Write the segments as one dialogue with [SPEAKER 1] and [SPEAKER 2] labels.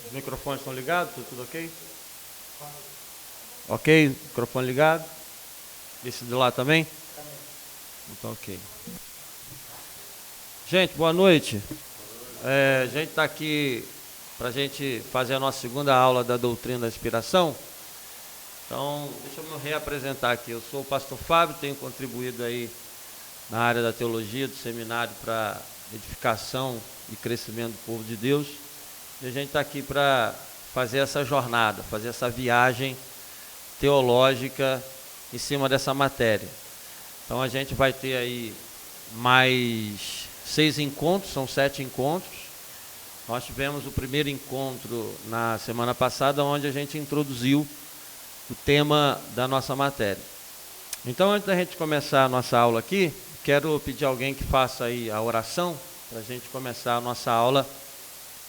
[SPEAKER 1] Os microfones estão ligados? Tudo ok? Ok, microfone ligado. Esse de lá também? Então, ok. Gente, boa noite. A gente está aqui para a gente fazer a nossa segunda aula da doutrina da inspiração. Então, deixa eu me reapresentar aqui. Eu sou o pastor Fábio, tenho contribuído aí na área da teologia, do seminário para edificação e crescimento do povo de Deus. E a gente está aqui para fazer essa jornada, fazer essa viagem teológica em cima dessa matéria. Então a gente vai ter aí mais 6 encontros, são 7 encontros. Nós tivemos o primeiro encontro na semana passada, onde a gente introduziu o tema da nossa matéria. Então, antes da gente começar a nossa aula aqui, quero pedir a alguém que faça aí a oração, para a gente começar a nossa aula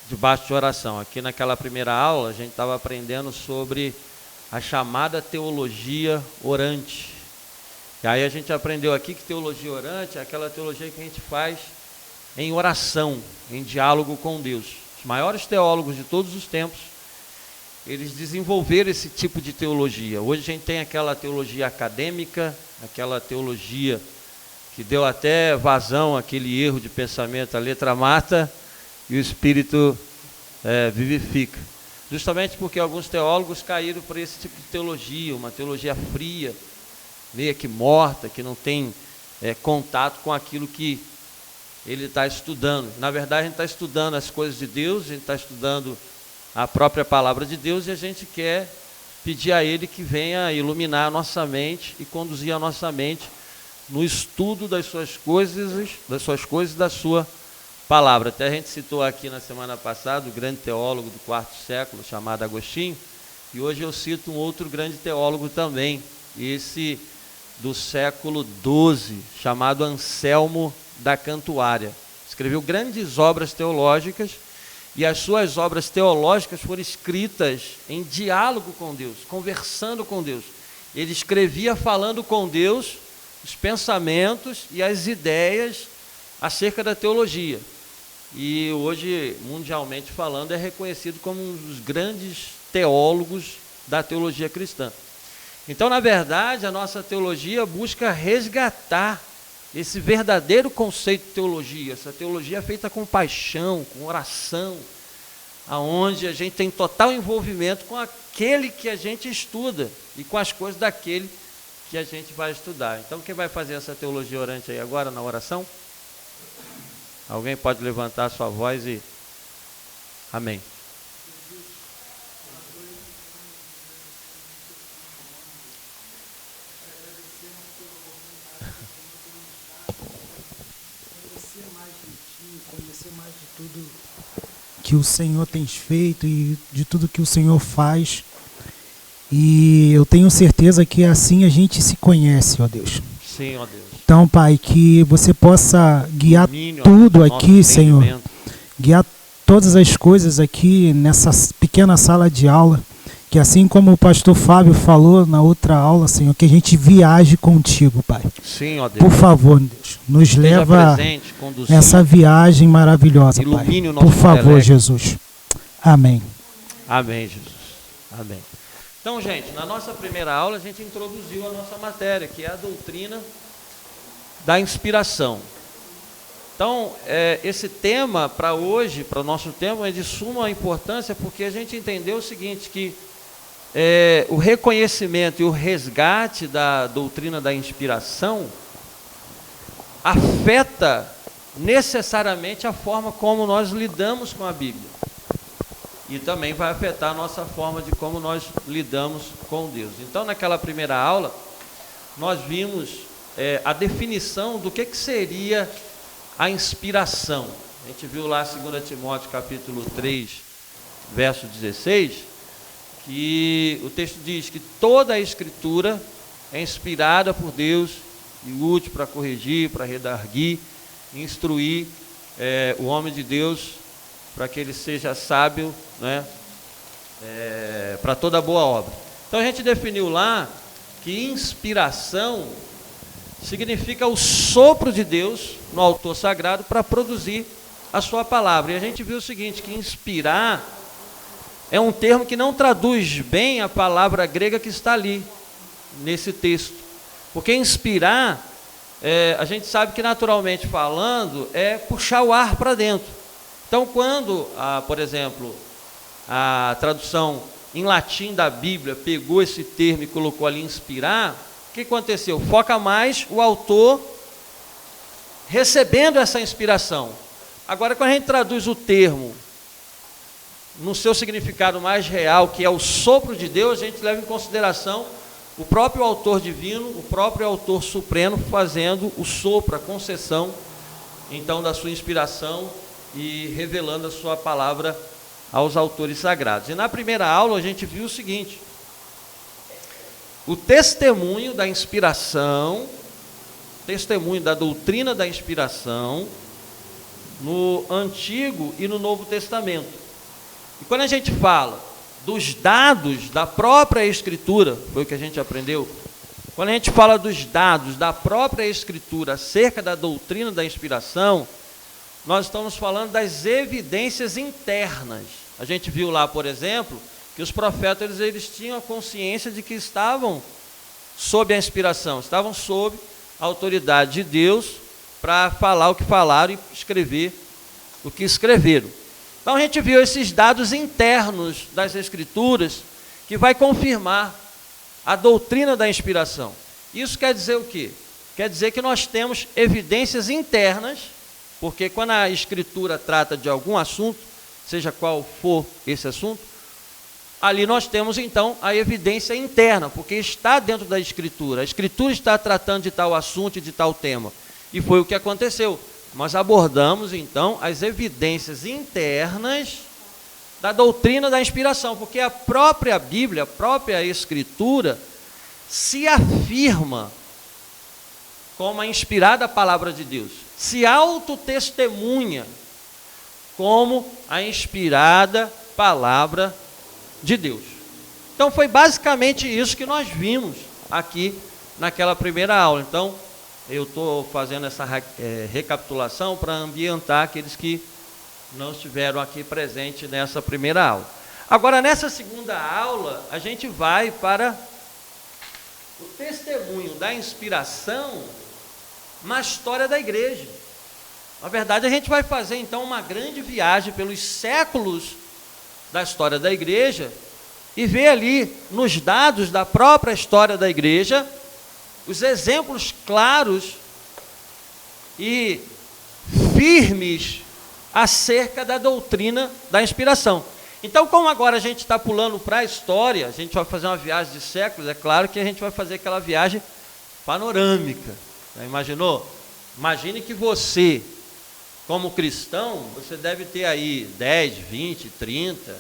[SPEAKER 1] debaixo de oração. Aqui naquela primeira aula, a gente estava aprendendo sobre a chamada teologia orante. E aí a gente aprendeu aqui que teologia orante é aquela teologia que a gente faz em oração, em diálogo com Deus. Os maiores teólogos de todos os tempos, eles desenvolveram esse tipo de teologia. Hoje a gente tem aquela teologia acadêmica, aquela teologia que deu até vazão àquele erro de pensamento, a letra mata e o espírito vivifica. Justamente porque alguns teólogos caíram por esse tipo de teologia, uma teologia fria, meio que morta, que não tem contato com aquilo que ele está estudando. Na verdade, a gente está estudando as coisas de Deus, a gente está estudando a própria palavra de Deus, e a gente quer pedir a Ele que venha iluminar a nossa mente e conduzir a nossa mente no estudo das suas coisas e da sua palavra. Até a gente citou aqui na semana passada o grande teólogo do quarto século, chamado Agostinho, e hoje eu cito um outro grande teólogo também, esse do século XII, chamado Anselmo da Cantuária. Escreveu grandes obras teológicas, e as suas obras teológicas foram escritas em diálogo com Deus, conversando com Deus. Ele escrevia falando com Deus os pensamentos e as ideias acerca da teologia. E hoje, mundialmente falando, é reconhecido como um dos grandes teólogos da teologia cristã. Então, na verdade, a nossa teologia busca resgatar esse verdadeiro conceito de teologia, essa teologia feita com paixão, com oração, aonde a gente tem total envolvimento com aquele que a gente estuda e com as coisas daquele que a gente vai estudar. Então, quem vai fazer essa teologia orante aí agora na oração? Alguém pode levantar a sua voz e... Amém.
[SPEAKER 2] Conhecer mais de tudo que o Senhor tem feito e de tudo que o Senhor faz. E eu tenho certeza que assim a gente se conhece, ó Deus.
[SPEAKER 1] Sim, ó Deus.
[SPEAKER 2] Então, Pai, que você possa guiar tudo aqui, Senhor. Guiar todas as coisas aqui nessa pequena sala de aula. Que assim como o pastor Fábio falou na outra aula, Senhor, que a gente viaje contigo, Pai.
[SPEAKER 1] Sim, ó Deus.
[SPEAKER 2] Por favor, Deus, nos leva nessa viagem maravilhosa, Pai. Por favor, Jesus. Amém.
[SPEAKER 1] Amém, Jesus. Amém. Então, gente, na nossa primeira aula a gente introduziu a nossa matéria, que é a doutrina da inspiração. Então, esse tema para hoje, para o nosso tema, é de suma importância, porque a gente entendeu o seguinte, que o reconhecimento e o resgate da doutrina da inspiração afeta necessariamente a forma como nós lidamos com a Bíblia. E também vai afetar a nossa forma de como nós lidamos com Deus. Então, naquela primeira aula, nós vimos a definição do que seria a inspiração. A gente viu lá 2 Timóteo capítulo 3, verso 16, que o texto diz que toda a Escritura é inspirada por Deus e útil para corrigir, para redarguir, instruir o homem de Deus, para que ele seja sábio, né, para toda boa obra. Então a gente definiu lá que inspiração significa o sopro de Deus no autor sagrado para produzir a sua palavra. E a gente viu o seguinte, que inspirar é um termo que não traduz bem a palavra grega que está ali, nesse texto. Porque inspirar, a gente sabe que naturalmente falando, é puxar o ar para dentro. Então, quando, por exemplo, a tradução em latim da Bíblia pegou esse termo e colocou ali inspirar, o que aconteceu? Foca mais o autor recebendo essa inspiração. Agora, quando a gente traduz o termo no seu significado mais real, que é o sopro de Deus, a gente leva em consideração o próprio autor divino, o próprio autor supremo, fazendo o sopro, a concessão, então, da sua inspiração e revelando a sua palavra aos autores sagrados. E na primeira aula a gente viu o seguinte: o testemunho da inspiração, testemunho da doutrina da inspiração, no Antigo e no Novo Testamento. E quando a gente fala dos dados da própria Escritura, foi o que a gente aprendeu, quando a gente fala dos dados da própria Escritura acerca da doutrina da inspiração, nós estamos falando das evidências internas. A gente viu lá, por exemplo, que os profetas eles tinham a consciência de que estavam sob a inspiração, estavam sob a autoridade de Deus para falar o que falaram e escrever o que escreveram. Então a gente viu esses dados internos das Escrituras que vai confirmar a doutrina da inspiração. Isso quer dizer o quê? Quer dizer que nós temos evidências internas, porque quando a Escritura trata de algum assunto, seja qual for esse assunto, ali nós temos então a evidência interna, porque está dentro da Escritura. A Escritura está tratando de tal assunto e de tal tema. E foi o que aconteceu. Nós abordamos, então, as evidências internas da doutrina da inspiração, porque a própria Bíblia, a própria Escritura, se afirma como a inspirada palavra de Deus, se autotestemunha como a inspirada palavra de Deus. Então, foi basicamente isso que nós vimos aqui naquela primeira aula. Então, eu estou fazendo essa recapitulação para ambientar aqueles que não estiveram aqui presentes nessa primeira aula. Agora, nessa segunda aula, a gente vai para o testemunho da inspiração na história da igreja. Na verdade, a gente vai fazer, então, uma grande viagem pelos séculos da história da igreja e ver ali, nos dados da própria história da igreja, os exemplos claros e firmes acerca da doutrina da inspiração. Então, como agora a gente está pulando para a história, a gente vai fazer uma viagem de séculos, é claro que a gente vai fazer aquela viagem panorâmica. Já imaginou? Imagine que você, como cristão, você deve ter aí 10, 20, 30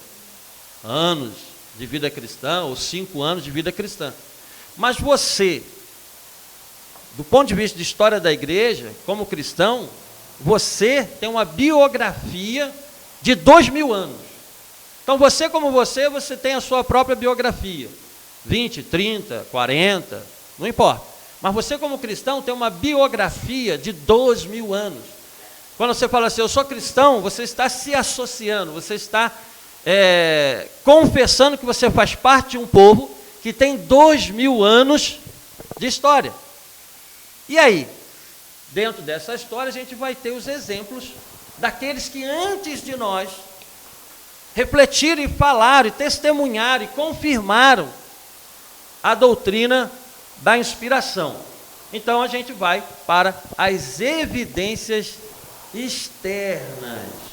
[SPEAKER 1] anos de vida cristã, ou 5 anos de vida cristã. Mas você, do ponto de vista de história da igreja, como cristão, você tem uma biografia de 2000 anos. Então você como você tem a sua própria biografia. 20, 30, 40, não importa. Mas você como cristão tem uma biografia de 2000 anos. Quando você fala assim, eu sou cristão, você está se associando, você está confessando que você faz parte de um povo que tem 2000 anos de história. E aí, dentro dessa história, a gente vai ter os exemplos daqueles que antes de nós refletiram e falaram, e testemunharam e confirmaram a doutrina da inspiração. Então a gente vai para as evidências externas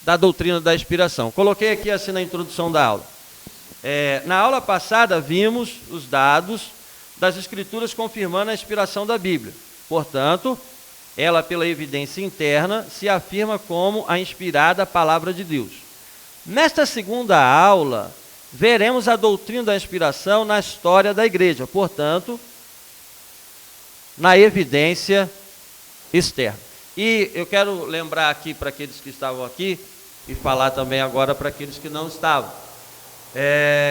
[SPEAKER 1] da doutrina da inspiração. Coloquei aqui assim na introdução da aula. Na aula passada vimos os dados das Escrituras confirmando a inspiração da Bíblia. Portanto, ela, pela evidência interna, se afirma como a inspirada palavra de Deus. Nesta segunda aula, veremos a doutrina da inspiração na história da igreja, portanto, na evidência externa. E eu quero lembrar aqui para aqueles que estavam aqui, e falar também agora para aqueles que não estavam.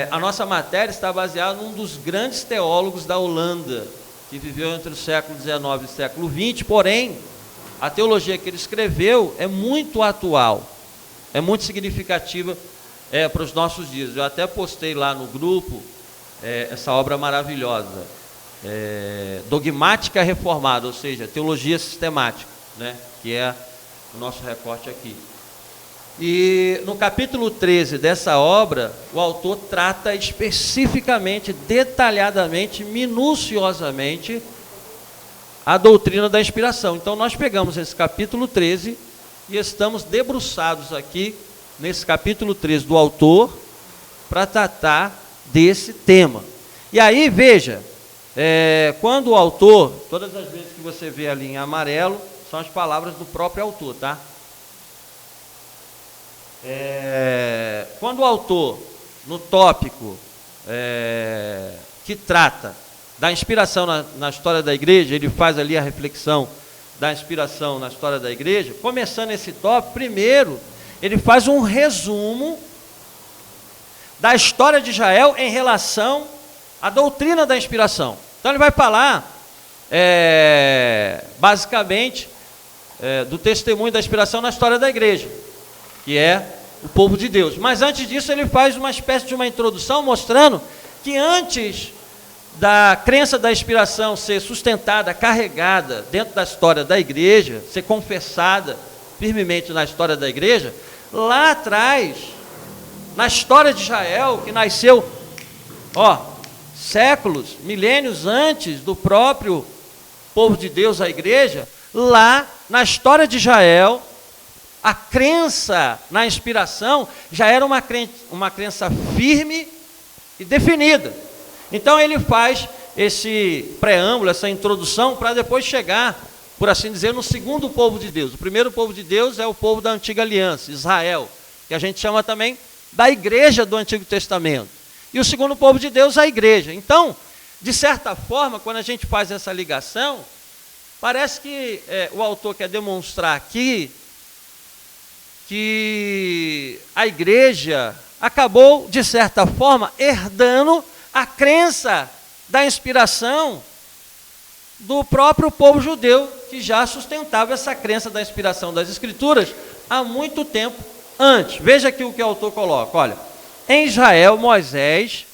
[SPEAKER 1] A nossa matéria está baseada num dos grandes teólogos da Holanda, que viveu entre o século XIX e o século XX, porém, a teologia que ele escreveu é muito atual, é muito significativa para os nossos dias. Eu até postei lá no grupo essa obra maravilhosa, Dogmática Reformada, ou seja, Teologia Sistemática, né? Que é o nosso recorte aqui. E no capítulo 13 dessa obra, o autor trata especificamente, detalhadamente, minuciosamente a doutrina da inspiração. Então nós pegamos esse capítulo 13 e estamos debruçados aqui nesse capítulo 13 do autor para tratar desse tema. E aí, veja, quando o autor, todas as vezes que você vê ali em amarelo, são as palavras do próprio autor, tá? Quando o autor, no tópico que trata da inspiração na história da igreja, ele faz ali a reflexão da inspiração na história da igreja, começando esse tópico, primeiro, ele faz um resumo da história de Israel em relação à doutrina da inspiração. Então ele vai falar, basicamente, do testemunho da inspiração na história da igreja, que é o povo de Deus. Mas antes disso ele faz uma espécie de uma introdução mostrando que antes da crença da inspiração ser sustentada, carregada dentro da história da igreja, ser confessada firmemente na história da igreja, lá atrás, na história de Israel, que nasceu, séculos, milênios antes do próprio povo de Deus, a igreja, lá na história de Israel, a crença na inspiração já era uma crença firme e definida. Então ele faz esse preâmbulo, essa introdução, para depois chegar, por assim dizer, no segundo povo de Deus. O primeiro povo de Deus é o povo da antiga aliança, Israel, que a gente chama também da igreja do Antigo Testamento. E o segundo povo de Deus, a igreja. Então, de certa forma, quando a gente faz essa ligação, parece que o autor quer demonstrar aqui que a igreja acabou, de certa forma, herdando a crença da inspiração do próprio povo judeu, que já sustentava essa crença da inspiração das Escrituras há muito tempo antes. Veja aqui o que o autor coloca, olha, em Israel, Moisés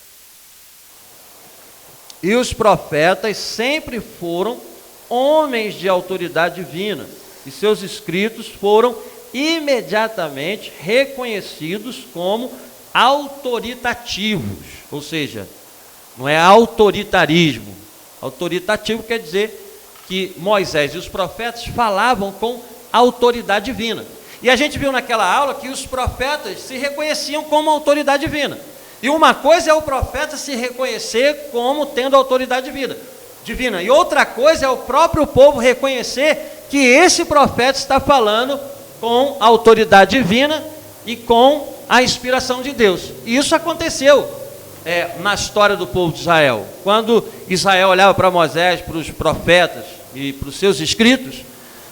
[SPEAKER 1] e os profetas sempre foram homens de autoridade divina, e seus escritos foram imediatamente reconhecidos como autoritativos, ou seja, não é autoritarismo. Autoritativo quer dizer que Moisés e os profetas falavam com autoridade divina. E a gente viu naquela aula que os profetas se reconheciam como autoridade divina. E uma coisa é o profeta se reconhecer como tendo autoridade divina. E outra coisa é o próprio povo reconhecer que esse profeta está falando com a autoridade divina e com a inspiração de Deus. E isso aconteceu na história do povo de Israel. Quando Israel olhava para Moisés, para os profetas e para os seus escritos,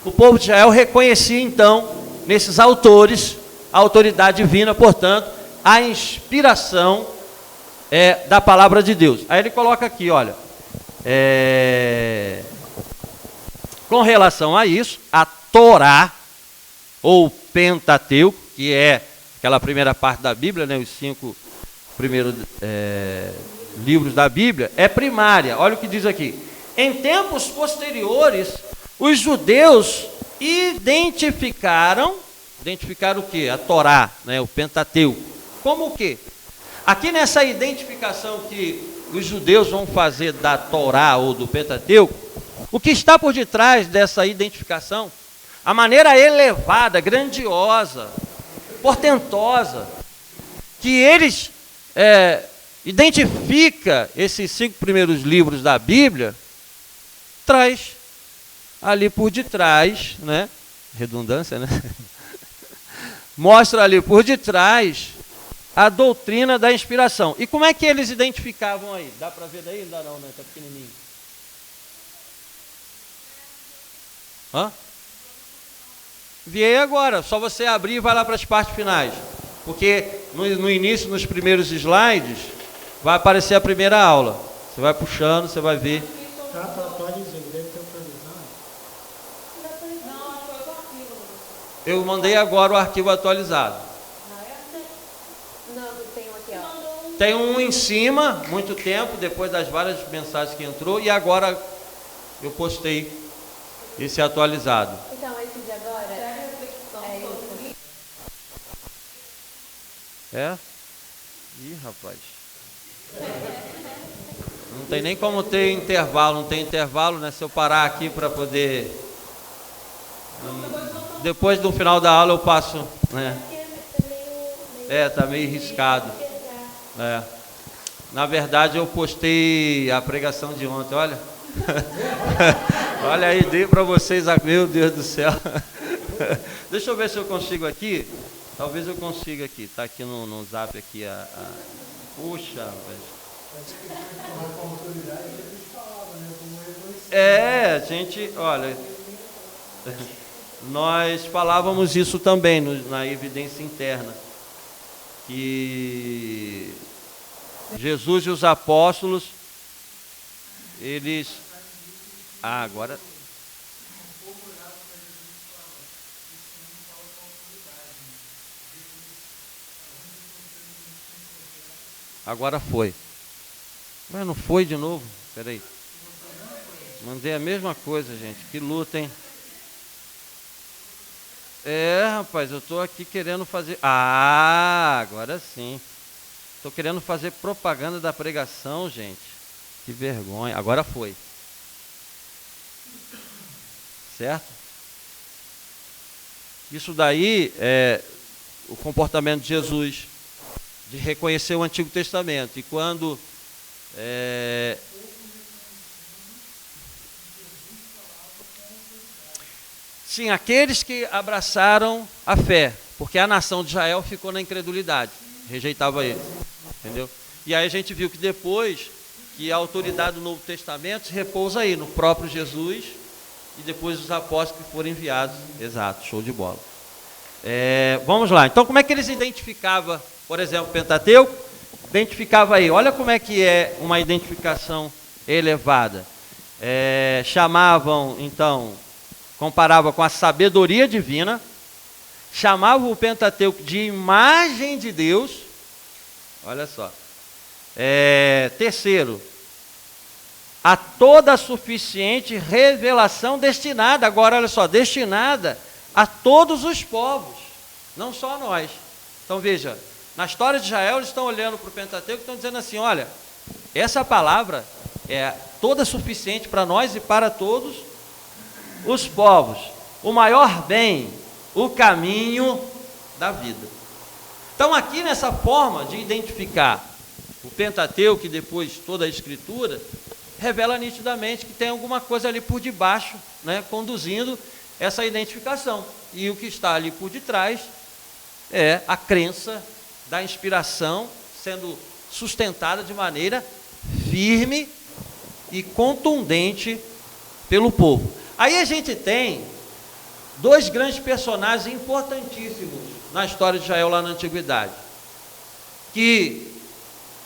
[SPEAKER 1] o povo de Israel reconhecia então nesses autores a autoridade divina, portanto, a inspiração da palavra de Deus. Aí ele coloca aqui, olha, com relação a isso, a Torá, ou Pentateuco, que é aquela primeira parte da Bíblia, né, os 5 primeiros livros da Bíblia, é primária. Olha o que diz aqui. Em tempos posteriores, os judeus identificaram o quê? A Torá, né, o Pentateuco. Como o quê? Aqui nessa identificação que os judeus vão fazer da Torá ou do Pentateuco, o que está por detrás dessa identificação, a maneira elevada, grandiosa, portentosa, que eles identifica esses 5 primeiros livros da Bíblia, traz ali por detrás, né? Redundância, né? Mostra ali por detrás a doutrina da inspiração. E como é que eles identificavam aí? Dá para ver daí? Não dá não, né? Está pequenininho. Enviei agora, só você abrir e vai lá para as partes finais. Porque no início, nos primeiros slides, vai aparecer a primeira aula. Você vai puxando, você vai ver. Eu mandei agora o arquivo atualizado. tem um em cima, muito tempo, depois das várias mensagens que entrou, e agora eu postei esse atualizado.
[SPEAKER 3] Então, esse de agora é isso.
[SPEAKER 1] É? Ih, rapaz. Não tem nem como ter intervalo, não tem intervalo, né? Se eu parar aqui para poder... Depois do final da aula eu passo, né? Tá meio riscado. Na verdade eu postei a pregação de ontem, olha. Olha aí, dei para vocês, meu Deus do céu. Deixa eu ver se eu consigo aqui. Talvez eu consiga aqui. Tá aqui no zap aqui Puxa, velho. Gente, olha, nós falávamos isso também na evidência interna, que Jesus e os apóstolos, eles... agora... Agora foi. Mas não foi de novo? Peraí. Mandei a mesma coisa, gente. Que luta, hein? Rapaz, eu estou aqui querendo fazer... agora sim. Estou querendo fazer propaganda da pregação, gente. Que vergonha. Agora foi. Certo? Isso daí é o comportamento de Jesus, de reconhecer o Antigo Testamento. E quando sim, aqueles que abraçaram a fé, porque a nação de Israel ficou na incredulidade, rejeitava ele, entendeu? E aí a gente viu que depois, que a autoridade do Novo Testamento se repousa aí, no próprio Jesus, e depois os apóstolos que foram enviados. Exato, show de bola. Vamos lá, então como é que eles identificavam, por exemplo, o Pentateuco? Identificava aí, olha como é que é uma identificação elevada. Chamavam, então, comparava com a sabedoria divina, chamavam o Pentateuco de imagem de Deus, olha só. Terceiro, a toda a suficiente revelação destinada, agora olha só, destinada a todos os povos, não só a nós. Então veja, na história de Israel, eles estão olhando para o Pentateuco e estão dizendo assim, olha, essa palavra é toda suficiente para nós e para todos os povos. O maior bem, o caminho da vida. Então aqui nessa forma de identificar o Pentateuco e depois toda a Escritura, revela nitidamente que tem alguma coisa ali por debaixo, né, conduzindo essa identificação. E o que está ali por detrás é a crença da inspiração sendo sustentada de maneira firme e contundente pelo povo. Aí a gente tem dois grandes personagens importantíssimos na história de Israel lá na Antiguidade, que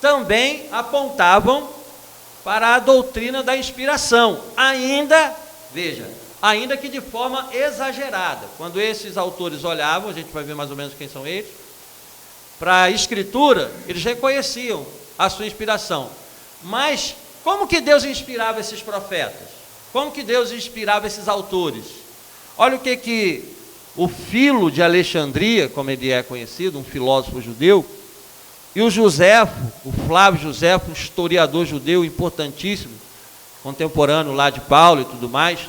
[SPEAKER 1] também apontavam para a doutrina da inspiração, ainda que de forma exagerada. Quando esses autores olhavam, a gente vai ver mais ou menos quem são eles, para a Escritura, eles reconheciam a sua inspiração. Mas como que Deus inspirava esses profetas? Como que Deus inspirava esses autores? Olha o que o Filo de Alexandria, como ele é conhecido, um filósofo judeu, e o Joséfo, o Flávio Joséfo, um historiador judeu importantíssimo, contemporâneo lá de Paulo e tudo mais,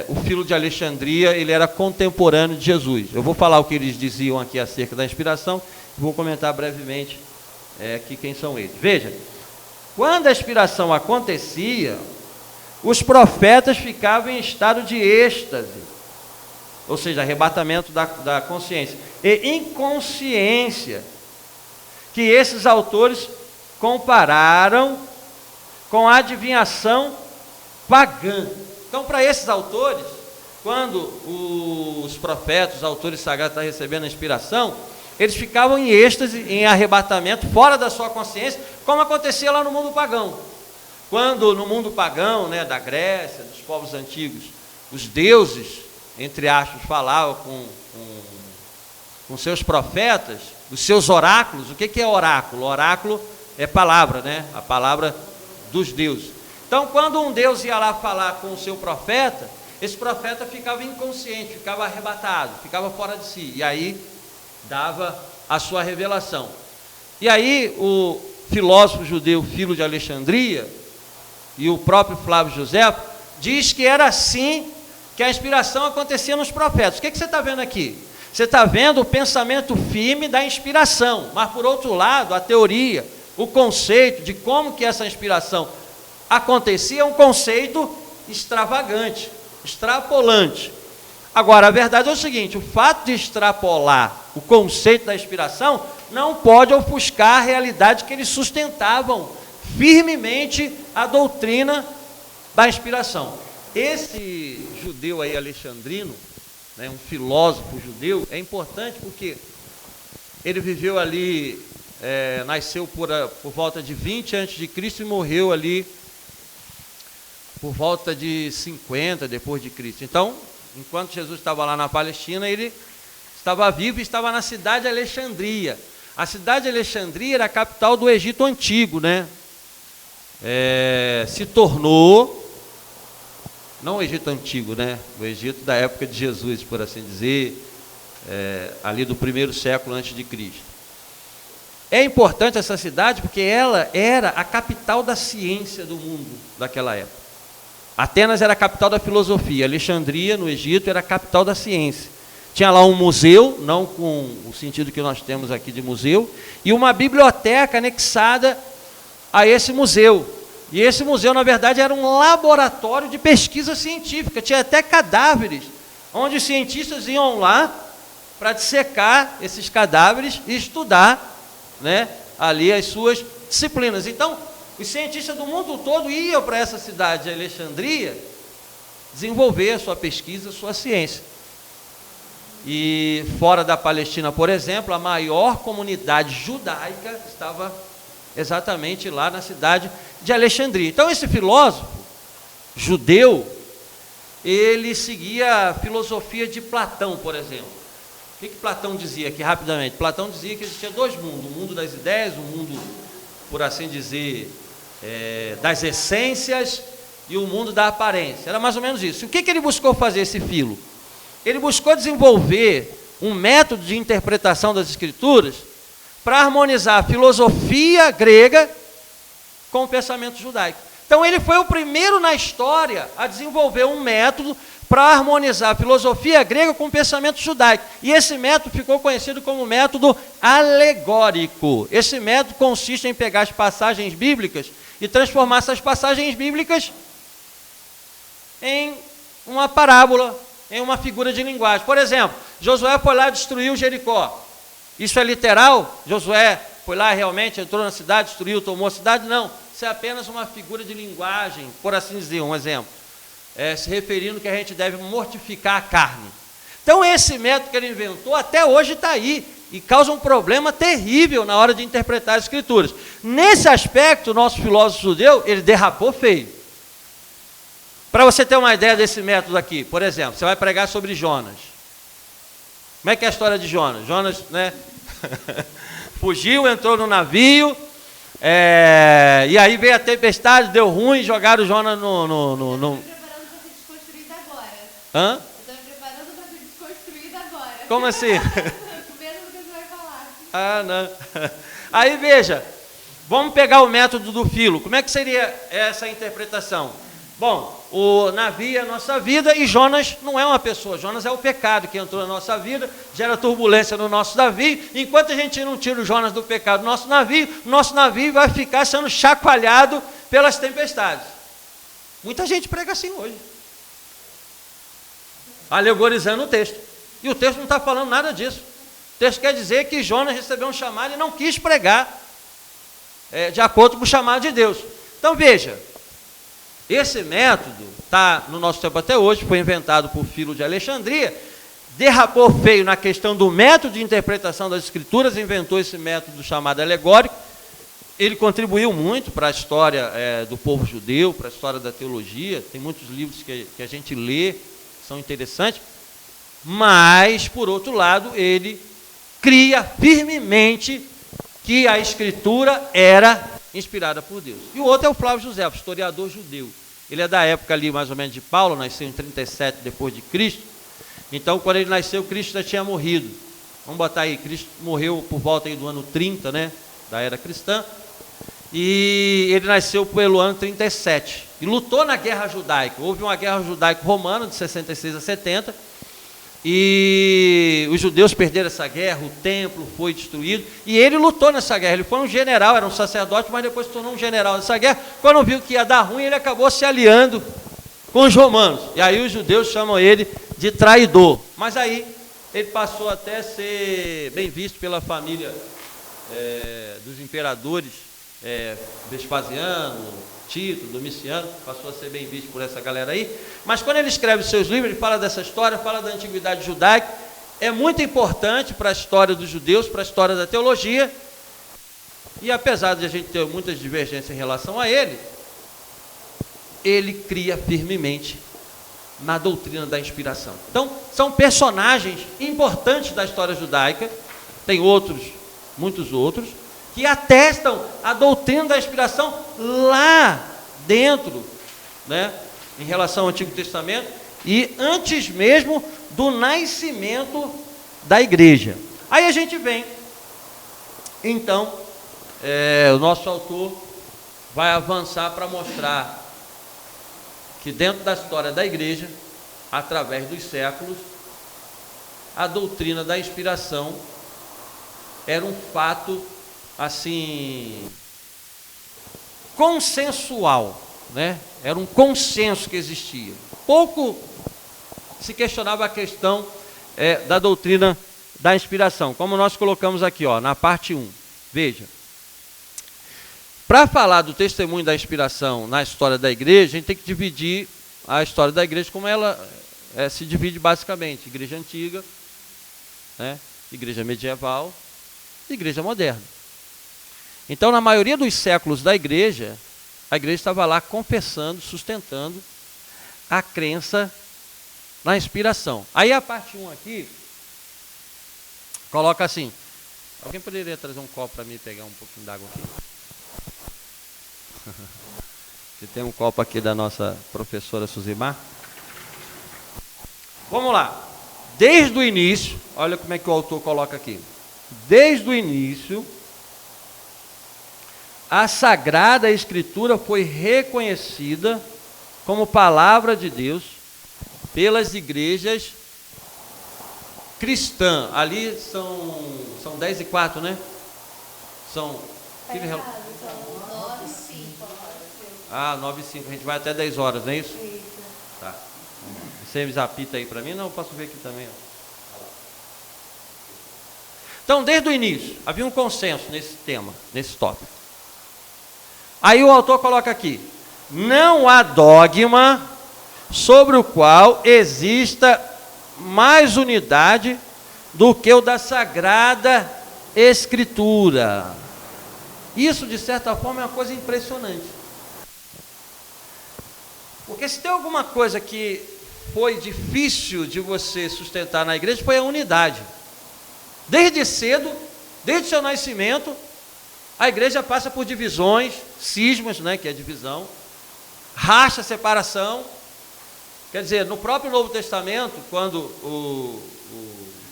[SPEAKER 1] o Filo de Alexandria, ele era contemporâneo de Jesus. Eu vou falar o que eles diziam aqui acerca da inspiração, e vou comentar brevemente aqui quem são eles. Veja, quando a inspiração acontecia, os profetas ficavam em estado de êxtase, ou seja, arrebatamento da consciência, e inconsciência, que esses autores compararam com a adivinhação pagã. Então, para esses autores, quando os profetas, os autores sagrados estão recebendo a inspiração, eles ficavam em êxtase, em arrebatamento, fora da sua consciência, como acontecia lá no mundo pagão. Quando no mundo pagão, né, da Grécia, dos povos antigos, os deuses, entre aspas, falavam com seus profetas, os seus oráculos. O que é oráculo? Oráculo é palavra, né? A palavra dos deuses. Então, quando um Deus ia lá falar com o seu profeta, esse profeta ficava inconsciente, ficava arrebatado, ficava fora de si, e aí dava a sua revelação. E aí o filósofo judeu Filo de Alexandria e o próprio Flávio Josefo diz que era assim que a inspiração acontecia nos profetas. O que você está vendo aqui? Você está vendo o pensamento firme da inspiração, mas por outro lado, a teoria, o conceito de como que essa inspiração acontecia é um conceito extravagante, extrapolante. Agora, a verdade é o seguinte: o fato de extrapolar o conceito da inspiração não pode ofuscar a realidade que eles sustentavam firmemente a doutrina da inspiração. Esse judeu aí, alexandrino, né, um filósofo judeu, é importante porque ele viveu ali, nasceu por volta de 20 a.C. e morreu ali por volta de 50 depois de Cristo. Então, enquanto Jesus estava lá na Palestina, ele estava vivo e estava na cidade de Alexandria. A cidade de Alexandria era a capital do Egito Antigo, né? Se tornou, não o Egito Antigo, né? O Egito da época de Jesus, por assim dizer, ali do primeiro século antes de Cristo. É importante essa cidade porque ela era a capital da ciência do mundo daquela época. Atenas era a capital da filosofia, Alexandria, no Egito, era a capital da ciência. Tinha lá um museu, não com o sentido que nós temos aqui de museu, e uma biblioteca anexada a esse museu. E esse museu, na verdade, era um laboratório de pesquisa científica. Tinha até cadáveres, onde os cientistas iam lá para dissecar esses cadáveres e estudar, né, ali as suas disciplinas. Então, os cientistas do mundo todo iam para essa cidade de Alexandria desenvolver a sua pesquisa, a sua ciência. E fora da Palestina, por exemplo, a maior comunidade judaica estava exatamente lá na cidade de Alexandria. Então, esse filósofo judeu, ele seguia a filosofia de Platão, por exemplo. O que Platão dizia aqui, rapidamente? Platão dizia que existia dois mundos: o mundo das ideias, o mundo, por assim dizer, das essências, e o mundo da aparência. Era mais ou menos isso. E o que ele buscou fazer, esse Filo? Ele buscou desenvolver um método de interpretação das Escrituras para harmonizar a filosofia grega com o pensamento judaico. Então ele foi o primeiro na história a desenvolver um método para harmonizar a filosofia grega com o pensamento judaico. E esse método ficou conhecido como método alegórico. Esse método consiste em pegar as passagens bíblicas e transformar essas passagens bíblicas em uma parábola, em uma figura de linguagem. Por exemplo, Josué foi lá e destruiu Jericó. Isso é literal? Josué foi lá, realmente entrou na cidade, destruiu, tomou a cidade? Não. Isso é apenas uma figura de linguagem, por assim dizer, um exemplo. Se referindo que a gente deve mortificar a carne. Então, esse método que ele inventou, até hoje está aí, e causa um problema terrível na hora de interpretar as Escrituras. Nesse aspecto, o nosso filósofo judeu, ele derrapou feio. Para você ter uma ideia desse método aqui, por exemplo, você vai pregar sobre Jonas. Como é que é a história de Jonas? Jonas, né, fugiu, entrou no navio, e aí veio a tempestade, deu ruim, jogaram Jonas no...
[SPEAKER 3] Estou me preparando para ser desconstruída agora.
[SPEAKER 1] Hã?
[SPEAKER 3] Estou me preparando para ser desconstruída agora.
[SPEAKER 1] Como assim?
[SPEAKER 3] Mesmo que você vai falar.
[SPEAKER 1] Ah, não. Aí veja, vamos pegar o método do Filo. Como é que seria essa interpretação? Bom, o navio é a nossa vida e Jonas não é uma pessoa. Jonas é o pecado que entrou na nossa vida, gera turbulência no nosso navio. Enquanto a gente não tira o Jonas do pecado do nosso navio vai ficar sendo chacoalhado pelas tempestades. Muita gente prega assim hoje, alegorizando o texto. E o texto não está falando nada disso. O texto quer dizer que Jonas recebeu um chamado e não quis pregar de acordo com o chamado de Deus. Então veja, esse método está no nosso tempo até hoje, foi inventado por Filo de Alexandria, derrapou feio na questão do método de interpretação das Escrituras, inventou esse método chamado alegórico. Ele contribuiu muito para a história do povo judeu, para a história da teologia. Tem muitos livros que a gente lê, são interessantes, mas, por outro lado, ele cria firmemente que a Escritura era inspirada por Deus. E o outro é o Flávio José, historiador judeu. Ele é da época ali, mais ou menos, de Paulo, nasceu em 37 depois de Cristo. Então, quando ele nasceu, Cristo já tinha morrido. Vamos botar aí, Cristo morreu por volta aí do ano 30, né, da era cristã. E ele nasceu pelo ano 37. E lutou na guerra judaica. Houve uma guerra judaico-romana de 66 a 70. E os judeus perderam essa guerra, o templo foi destruído. E ele lutou nessa guerra. Ele foi um general, era um sacerdote, mas depois se tornou um general nessa guerra. Quando viu que ia dar ruim, ele acabou se aliando com os romanos. E aí os judeus chamam ele de traidor. Mas aí ele passou até a ser bem visto pela família dos imperadores, Vespasiano, Tito, Domiciano, passou a ser bem visto por essa galera aí. Mas quando ele escreve os seus livros, ele fala dessa história, fala da antiguidade judaica. É muito importante para a história dos judeus, para a história da teologia. E apesar de a gente ter muitas divergências em relação a ele cria firmemente na doutrina da inspiração. Então, são personagens importantes da história judaica. Tem outros, muitos outros, que atestam a doutrina da inspiração lá dentro, né, em relação ao Antigo Testamento e antes mesmo do nascimento da igreja. Aí a gente vem, então, o nosso autor vai avançar para mostrar que dentro da história da igreja, através dos séculos, a doutrina da inspiração era um fato assim consensual, né? Era um consenso que existia. Pouco se questionava a questão da doutrina da inspiração, como nós colocamos aqui, ó, na parte 1. Veja, para falar do testemunho da inspiração na história da igreja, a gente tem que dividir a história da igreja como ela se divide basicamente: igreja antiga, né? Igreja medieval, igreja moderna. Então, na maioria dos séculos da igreja, a igreja estava lá confessando, sustentando a crença na inspiração. Aí a parte 1 aqui, coloca assim, alguém poderia trazer um copo para mim pegar um pouquinho d'água aqui? Você tem um copo aqui da nossa professora Suzimar? Vamos lá. Desde o início, olha como é que o autor coloca aqui. Desde o início, a Sagrada Escritura foi reconhecida como palavra de Deus pelas igrejas cristãs. Ali são 10 e 4, né? São...
[SPEAKER 3] São 9 e 5.
[SPEAKER 1] 9 e 5. A gente vai até 10 horas, não é isso?
[SPEAKER 3] Isso.
[SPEAKER 1] Tá. Você apita aí para mim? Não, eu posso ver aqui também. Então, desde o início, havia um consenso nesse tema, nesse tópico. Aí o autor coloca aqui: não há dogma sobre o qual exista mais unidade do que o da Sagrada Escritura. Isso, de certa forma, é uma coisa impressionante. Porque se tem alguma coisa que foi difícil de você sustentar na igreja, foi a unidade. Desde cedo, desde o seu nascimento, a igreja passa por divisões, cismas, né, que é divisão, racha, separação. Quer dizer, no próprio Novo Testamento, quando o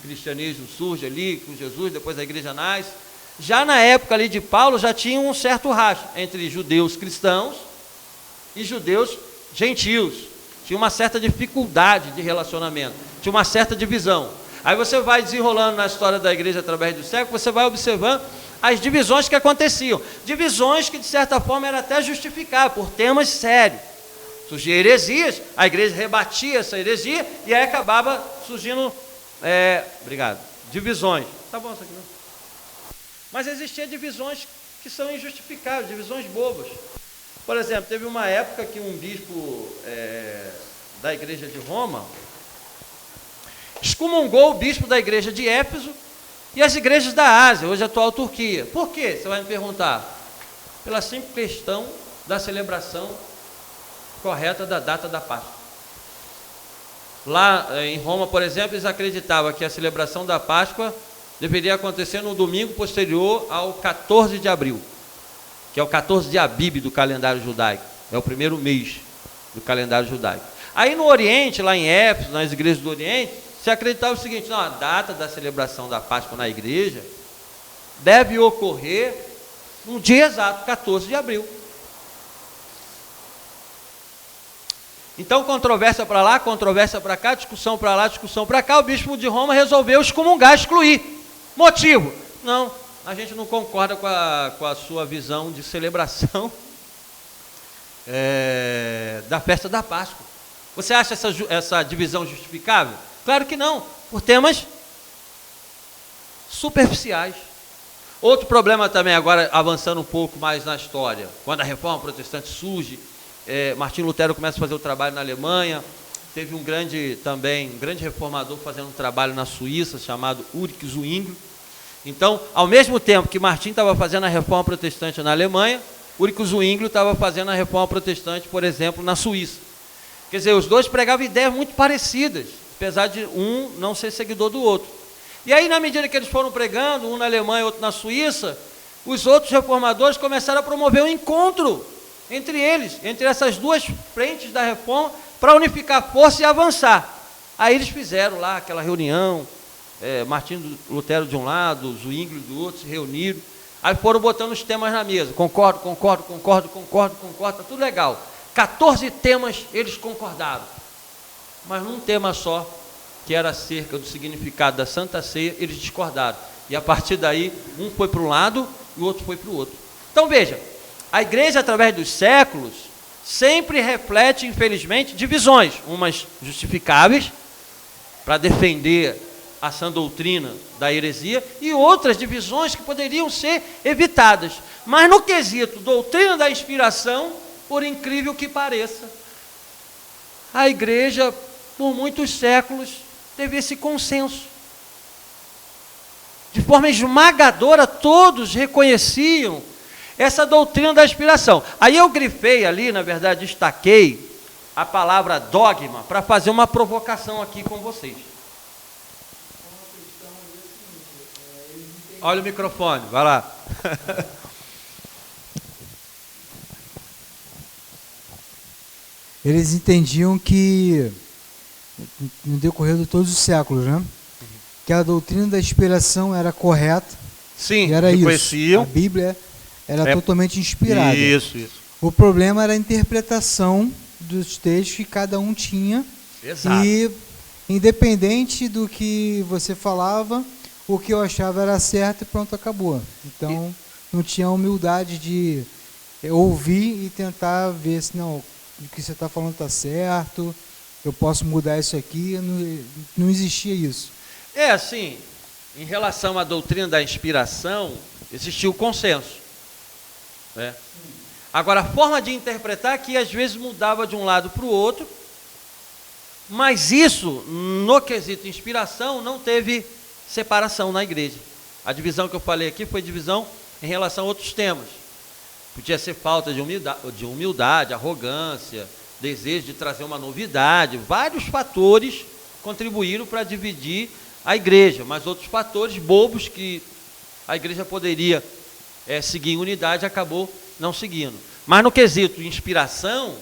[SPEAKER 1] cristianismo surge ali com Jesus, depois a igreja nasce, já na época ali de Paulo já tinha um certo racha entre judeus cristãos e judeus gentios. Tinha uma certa dificuldade de relacionamento, tinha uma certa divisão. Aí você vai desenrolando na história da igreja através do século, você vai observando as divisões que aconteciam. Divisões que, de certa forma, eram até justificadas por temas sérios. Surgiam heresias, a igreja rebatia essa heresia e aí acabava surgindo, divisões. Tá bom isso aqui, não? Mas existiam divisões que são injustificáveis, divisões bobas. Por exemplo, teve uma época que um bispo da igreja de Roma excomungou o bispo da igreja de Éfeso e as igrejas da Ásia, hoje a atual Turquia. Por quê? Você vai me perguntar. Pela simples questão da celebração correta da data da Páscoa. Lá em Roma, por exemplo, eles acreditavam que a celebração da Páscoa deveria acontecer no domingo posterior ao 14 de abril, que é o 14 de Abib do calendário judaico. É o primeiro mês do calendário judaico. Aí no Oriente, lá em Éfeso, nas igrejas do Oriente, se acreditava o seguinte: não, a data da celebração da Páscoa na igreja deve ocorrer no dia exato, 14 de abril. Então, controvérsia para lá, controvérsia para cá, discussão para lá, discussão para cá, o bispo de Roma resolveu excomungar, excluir. Motivo? Não, a gente não concorda com a sua visão de celebração da festa da Páscoa. Você acha essa divisão justificável? Claro que não, por temas superficiais. Outro problema também, agora avançando um pouco mais na história, quando a reforma protestante surge, Martinho Lutero começa a fazer o trabalho na Alemanha, teve um grande reformador fazendo um trabalho na Suíça, chamado Ulrich Zwingli. Então, ao mesmo tempo que Martinho estava fazendo a reforma protestante na Alemanha, Ulrich Zwingli estava fazendo a reforma protestante, por exemplo, na Suíça. Quer dizer, os dois pregavam ideias muito parecidas, apesar de um não ser seguidor do outro. E aí, na medida que eles foram pregando, um na Alemanha e outro na Suíça, os outros reformadores começaram a promover um encontro entre eles, entre essas duas frentes da reforma, para unificar força e avançar. Aí eles fizeram lá aquela reunião, Martinho Lutero de um lado, Zwingli do outro, se reuniram, aí foram botando os temas na mesa, concordo, tá tudo legal. 14 temas eles concordaram, mas num tema só, que era acerca do significado da Santa Ceia, eles discordaram. E a partir daí, um foi para um lado e o outro foi para o outro. Então veja, a igreja, através dos séculos, sempre reflete, infelizmente, divisões, umas justificáveis, para defender a sã doutrina da heresia, e outras divisões que poderiam ser evitadas. Mas no quesito doutrina da inspiração, por incrível que pareça, a igreja, por muitos séculos, teve esse consenso. De forma esmagadora, todos reconheciam essa doutrina da inspiração. Aí eu grifei ali, na verdade, destaquei a palavra dogma para fazer uma provocação aqui com vocês. Olha o microfone, vai lá.
[SPEAKER 4] Eles entendiam que, no decorrer de todos os séculos, né, que a doutrina da inspiração era correta.
[SPEAKER 1] Sim,
[SPEAKER 4] e era
[SPEAKER 1] isso.
[SPEAKER 4] A Bíblia era totalmente inspirada.
[SPEAKER 1] Isso.
[SPEAKER 4] O problema era a interpretação dos textos que cada um tinha.
[SPEAKER 1] Exato.
[SPEAKER 4] E, independente do que você falava, o que eu achava era certo e pronto, acabou. Então, não tinha a humildade de ouvir e tentar ver se não, o que você está falando está certo, eu posso mudar isso aqui. Não existia isso.
[SPEAKER 1] Assim, em relação à doutrina da inspiração, existiu consenso. Né? Agora, a forma de interpretar que às vezes mudava de um lado para o outro, mas isso, no quesito inspiração, não teve separação na igreja. A divisão que eu falei aqui foi divisão em relação a outros temas. Podia ser falta de humildade, arrogância, desejo de trazer uma novidade. Vários fatores contribuíram para dividir a igreja, mas outros fatores bobos que a igreja poderia seguir em unidade, acabou não seguindo. Mas no quesito inspiração,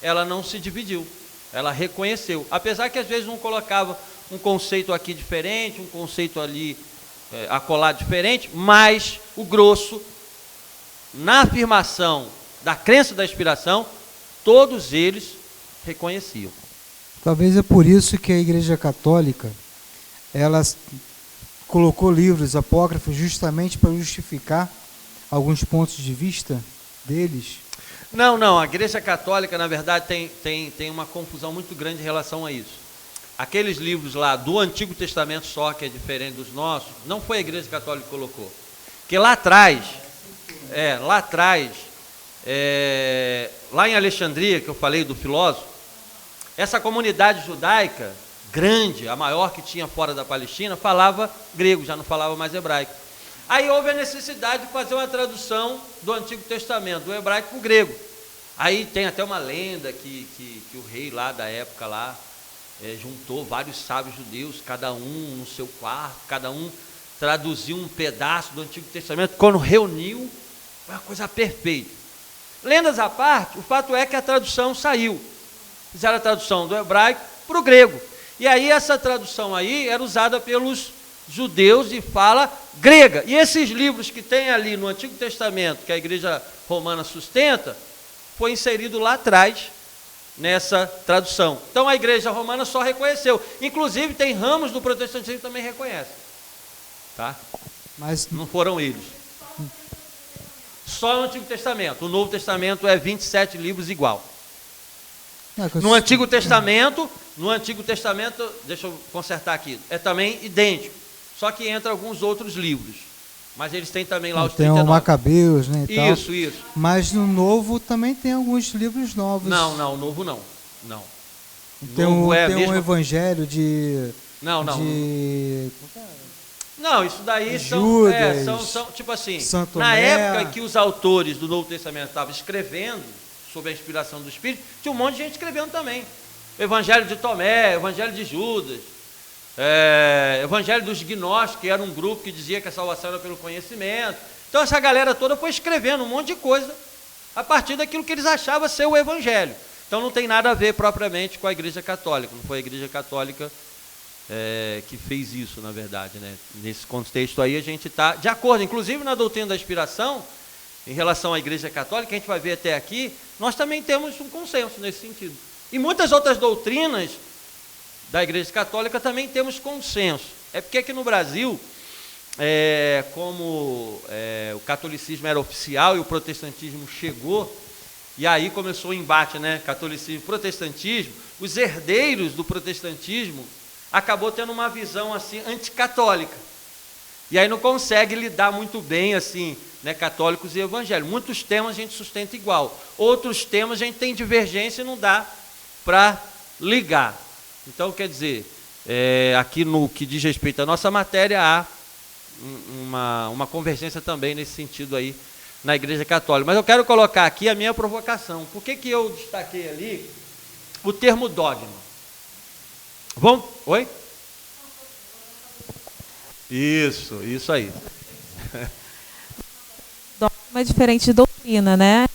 [SPEAKER 1] ela não se dividiu, ela reconheceu. Apesar que às vezes um colocava um conceito aqui diferente, um conceito ali acolá diferente, mas o grosso, na afirmação da crença da inspiração, todos eles reconheciam.
[SPEAKER 4] Talvez é por isso que a Igreja Católica, ela colocou livros apócrifos justamente para justificar alguns pontos de vista deles.
[SPEAKER 1] Não, a Igreja Católica, na verdade, tem uma confusão muito grande em relação a isso. Aqueles livros lá do Antigo Testamento só, que é diferente dos nossos, não foi a Igreja Católica que colocou. Porque lá atrás, lá em Alexandria, que eu falei do filósofo, essa comunidade judaica, grande, a maior que tinha fora da Palestina, falava grego, já não falava mais hebraico. Aí houve a necessidade de fazer uma tradução do Antigo Testamento, do hebraico para o grego. Aí tem até uma lenda que o rei lá da época lá juntou vários sábios judeus, cada um no seu quarto, cada um traduziu um pedaço do Antigo Testamento, quando reuniu, foi uma coisa perfeita. Lendas à parte, o fato é que a tradução saiu. Fizeram a tradução do hebraico para o grego. E aí essa tradução aí era usada pelos judeus de fala grega. E esses livros que tem ali no Antigo Testamento, que a Igreja Romana sustenta, foi inserido lá atrás nessa tradução. Então a Igreja Romana só reconheceu. Inclusive tem ramos do protestantismo que também reconhecem. Tá?
[SPEAKER 4] Mas
[SPEAKER 1] não foram eles. Só no Antigo Testamento. O Novo Testamento é 27 livros igual. No Antigo Testamento, deixa eu consertar aqui, é também idêntico. Só que entra alguns outros livros. Mas eles têm também lá os 39.
[SPEAKER 4] Tem o Macabeus, né? E tal.
[SPEAKER 1] Isso.
[SPEAKER 4] Mas no Novo também tem alguns livros novos.
[SPEAKER 1] Não, o Novo não. Não.
[SPEAKER 4] Tem um Evangelho de...
[SPEAKER 1] Não.
[SPEAKER 4] De...
[SPEAKER 1] Não, isso daí são tipo assim,
[SPEAKER 4] Santo
[SPEAKER 1] na
[SPEAKER 4] Tomé.
[SPEAKER 1] época em que os autores do Novo Testamento estavam escrevendo, sob a inspiração do Espírito, tinha um monte de gente escrevendo também. O Evangelho de Tomé, o Evangelho de Judas, Evangelho dos Gnósticos, que era um grupo que dizia que a salvação era pelo conhecimento. Então essa galera toda foi escrevendo um monte de coisa a partir daquilo que eles achavam ser o Evangelho. Então não tem nada a ver propriamente com a Igreja Católica, não foi a Igreja Católica que fez isso, na verdade, né? Nesse contexto aí a gente está de acordo, inclusive na doutrina da inspiração, em relação à Igreja Católica, que a gente vai ver até aqui, nós também temos um consenso nesse sentido. E muitas outras doutrinas da Igreja Católica também temos consenso. É porque aqui no Brasil, como o catolicismo era oficial e o protestantismo chegou, e aí começou o embate, né? Catolicismo e protestantismo, os herdeiros do protestantismo acabou tendo uma visão assim anticatólica. E aí não consegue lidar muito bem assim, né, católicos e evangélicos. Muitos temas a gente sustenta igual. Outros temas a gente tem divergência e não dá para ligar. Então, quer dizer, aqui no que diz respeito à nossa matéria, há uma convergência também nesse sentido aí na Igreja Católica. Mas eu quero colocar aqui a minha provocação. Por que eu destaquei ali o termo dogma? Vamos? Oi? Isso aí.
[SPEAKER 3] Dogma é diferente de doutrina, né?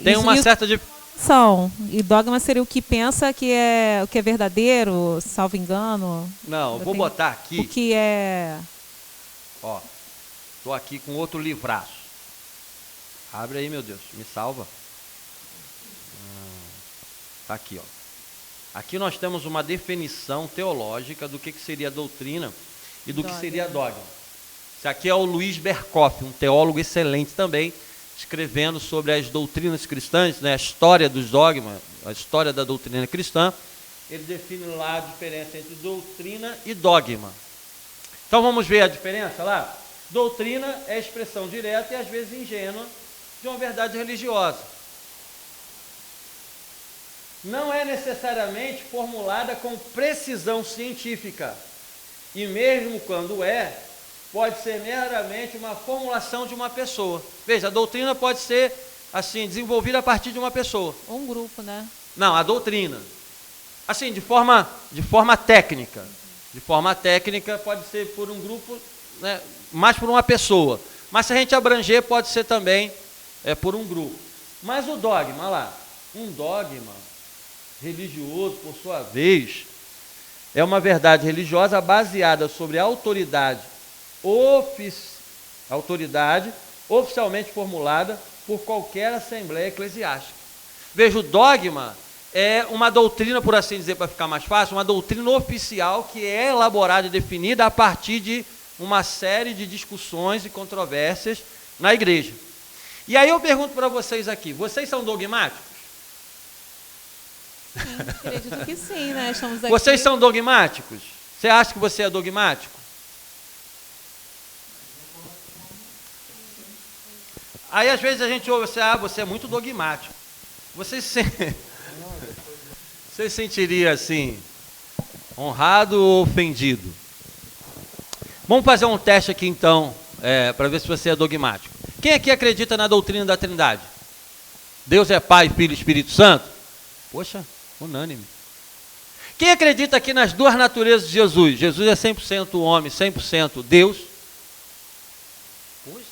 [SPEAKER 1] Tem uma certa
[SPEAKER 3] diferença. E dogma seria o que pensa que é verdadeiro, salvo engano.
[SPEAKER 1] Não, vou botar aqui.
[SPEAKER 3] O que é...
[SPEAKER 1] Ó, estou aqui com outro livraço. Abre aí, meu Deus, me salva. Tá aqui, ó. Aqui nós temos uma definição teológica do que seria doutrina e do que seria dogma. Esse aqui é o Luiz Berkoff, um teólogo excelente também, escrevendo sobre as doutrinas cristãs, né, a história dos dogmas, a história da doutrina cristã. Ele define lá a diferença entre doutrina e dogma. Então vamos ver a diferença lá? Doutrina é a expressão direta e às vezes ingênua de uma verdade religiosa. Não é necessariamente formulada com precisão científica. E mesmo quando pode ser meramente uma formulação de uma pessoa. Veja, a doutrina pode ser assim, desenvolvida a partir de uma pessoa.
[SPEAKER 3] Um grupo, né?
[SPEAKER 1] Não, a doutrina. Assim, de forma técnica. De forma técnica pode ser por um grupo, né, mais por uma pessoa. Mas se a gente abranger, pode ser também por um grupo. Mas o dogma, olha lá, um dogma religioso, por sua vez, é uma verdade religiosa baseada sobre a autoridade oficialmente formulada por qualquer assembleia eclesiástica. Veja, o dogma é uma doutrina, por assim dizer, para ficar mais fácil, uma doutrina oficial que é elaborada e definida a partir de uma série de discussões e controvérsias na igreja. E aí eu pergunto para vocês aqui, vocês são dogmáticos?
[SPEAKER 3] Sim, acredito que sim, né? Estamos aqui.
[SPEAKER 1] Vocês são dogmáticos? Você acha que você é dogmático? Aí às vezes a gente ouve você é muito dogmático. Você se sentiria assim, honrado ou ofendido? Vamos fazer um teste aqui então, para ver se você é dogmático. Quem aqui acredita na doutrina da Trindade? Deus é Pai, Filho e Espírito Santo? Poxa, unânime. Quem acredita aqui nas duas naturezas de Jesus? Jesus é 100% homem, 100% Deus. Poxa.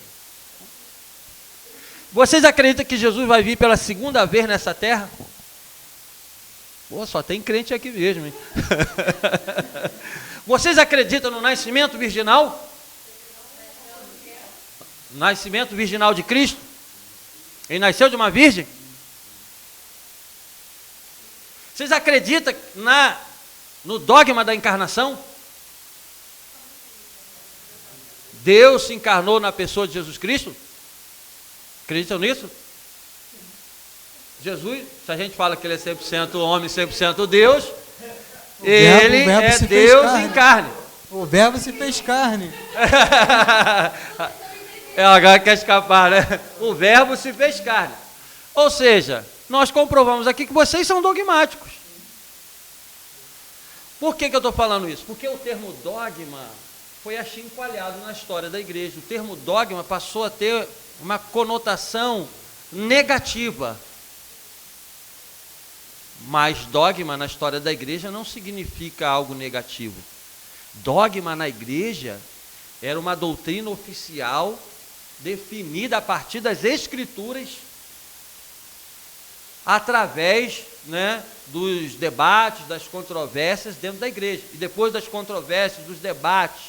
[SPEAKER 1] Vocês acreditam que Jesus vai vir pela segunda vez nessa terra? Pô, só tem crente aqui mesmo, hein? Vocês acreditam no nascimento virginal? Nascimento virginal de Cristo? Ele nasceu de uma virgem? Vocês acreditam no dogma da encarnação? Deus se encarnou na pessoa de Jesus Cristo? Acreditam nisso? Jesus, se a gente fala que ele é 100% homem, 100% Deus, ele é Deus em carne.
[SPEAKER 4] O verbo se fez carne.
[SPEAKER 1] Agora quer escapar, né? O verbo se fez carne. Ou seja, nós comprovamos aqui que vocês são dogmáticos. Por que eu estou falando isso? Porque o termo dogma foi achincalhado na história da igreja. O termo dogma passou a ter uma conotação negativa. Mas dogma na história da igreja não significa algo negativo. Dogma na igreja era uma doutrina oficial definida a partir das escrituras, através, né, dos debates, das controvérsias dentro da igreja. E depois das controvérsias, dos debates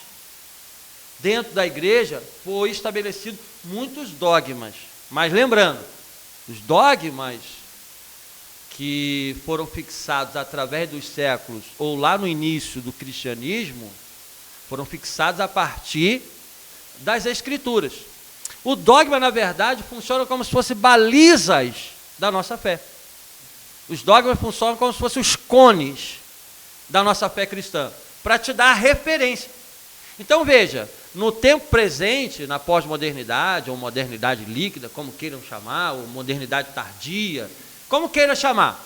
[SPEAKER 1] dentro da igreja, foi estabelecido muitos dogmas. Mas lembrando, os dogmas que foram fixados através dos séculos, ou lá no início do cristianismo, foram fixados a partir das escrituras. O dogma, na verdade, funciona como se fossem balizas da nossa fé. Os dogmas funcionam como se fossem os cones da nossa fé cristã, para te dar a referência. Então veja, no tempo presente, na pós-modernidade, ou modernidade líquida, como queiram chamar, ou modernidade tardia, como queira chamar,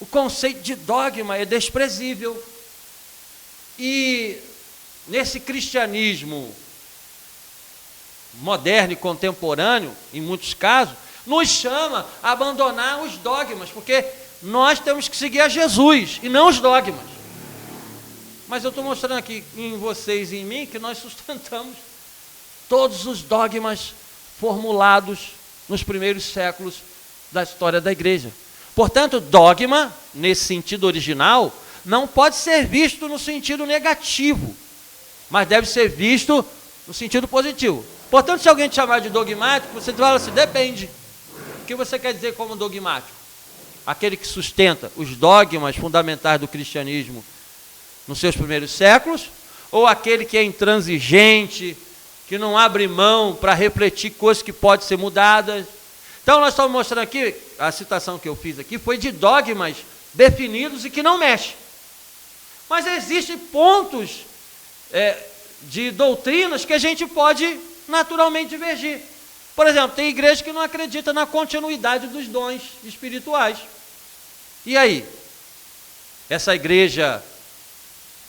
[SPEAKER 1] o conceito de dogma é desprezível. E nesse cristianismo moderno e contemporâneo, em muitos casos, nos chama a abandonar os dogmas, porque nós temos que seguir a Jesus e não os dogmas. Mas eu estou mostrando aqui em vocês e em mim que nós sustentamos todos os dogmas formulados nos primeiros séculos da história da igreja. Portanto, dogma, nesse sentido original, não pode ser visto no sentido negativo, mas deve ser visto no sentido positivo. Portanto, se alguém te chamar de dogmático, você fala assim, depende. O que você quer dizer como dogmático? Aquele que sustenta os dogmas fundamentais do cristianismo nos seus primeiros séculos, ou aquele que é intransigente, que não abre mão para refletir coisas que podem ser mudadas. Então, nós estamos mostrando aqui, a citação que eu fiz aqui foi de dogmas definidos e que não mexem. Mas existem pontos de doutrinas que a gente pode naturalmente divergir. Por exemplo, tem igreja que não acredita na continuidade dos dons espirituais. E aí? Essa igreja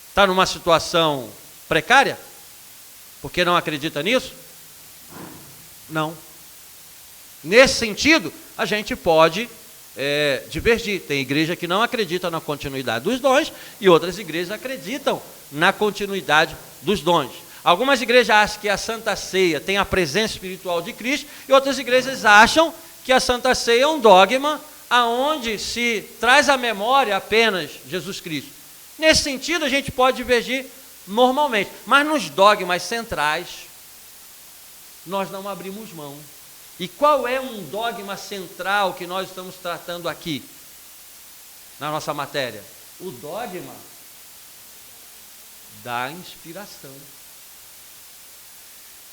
[SPEAKER 1] está numa situação precária? Porque não acredita nisso? Não. Nesse sentido, a gente pode divergir. Tem igreja que não acredita na continuidade dos dons e outras igrejas acreditam na continuidade dos dons. Algumas igrejas acham que a Santa Ceia tem a presença espiritual de Cristo e outras igrejas acham que a Santa Ceia é um dogma aonde se traz à memória apenas Jesus Cristo. Nesse sentido, a gente pode divergir normalmente, mas nos dogmas centrais, nós não abrimos mão. E qual é um dogma central que nós estamos tratando aqui, na nossa matéria? O dogma da inspiração.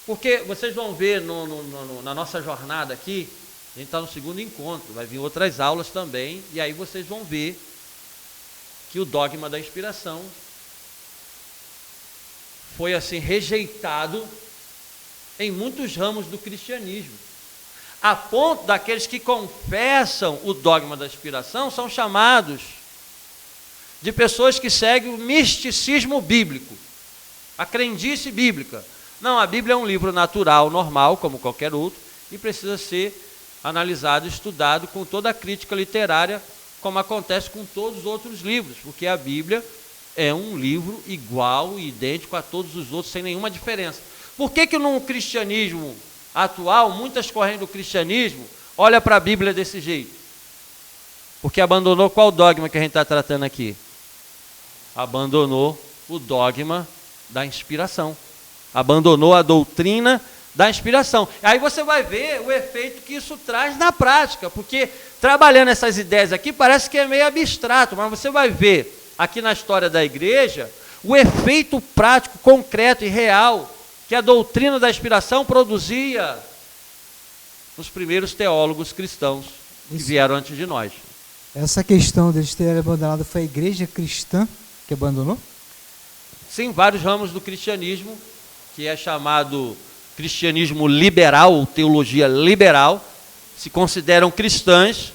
[SPEAKER 1] Porque vocês vão ver na nossa jornada aqui, a gente está no segundo encontro, vai vir outras aulas também, e aí vocês vão ver que o dogma da inspiração foi assim rejeitado em muitos ramos do cristianismo, a ponto daqueles que confessam o dogma da inspiração são chamados de pessoas que seguem o misticismo bíblico, a crendice bíblica. Não, a Bíblia é um livro natural, normal, como qualquer outro, e precisa ser analisado, estudado com toda a crítica literária como acontece com todos os outros livros, porque a Bíblia é um livro igual e idêntico a todos os outros, sem nenhuma diferença. Por que no cristianismo atual, muitas correntes do cristianismo olham para a Bíblia desse jeito? Porque abandonou qual dogma que a gente está tratando aqui? Abandonou o dogma da inspiração. Abandonou a doutrina da inspiração. Aí você vai ver o efeito que isso traz na prática, porque trabalhando essas ideias aqui parece que é meio abstrato, mas você vai ver aqui na história da igreja o efeito prático, concreto e real que a doutrina da inspiração produzia nos primeiros teólogos cristãos que vieram antes de nós.
[SPEAKER 4] Essa questão deles terem abandonado foi a igreja cristã que abandonou?
[SPEAKER 1] Sim, vários ramos do cristianismo, que é chamado cristianismo liberal, ou teologia liberal, se consideram cristãs,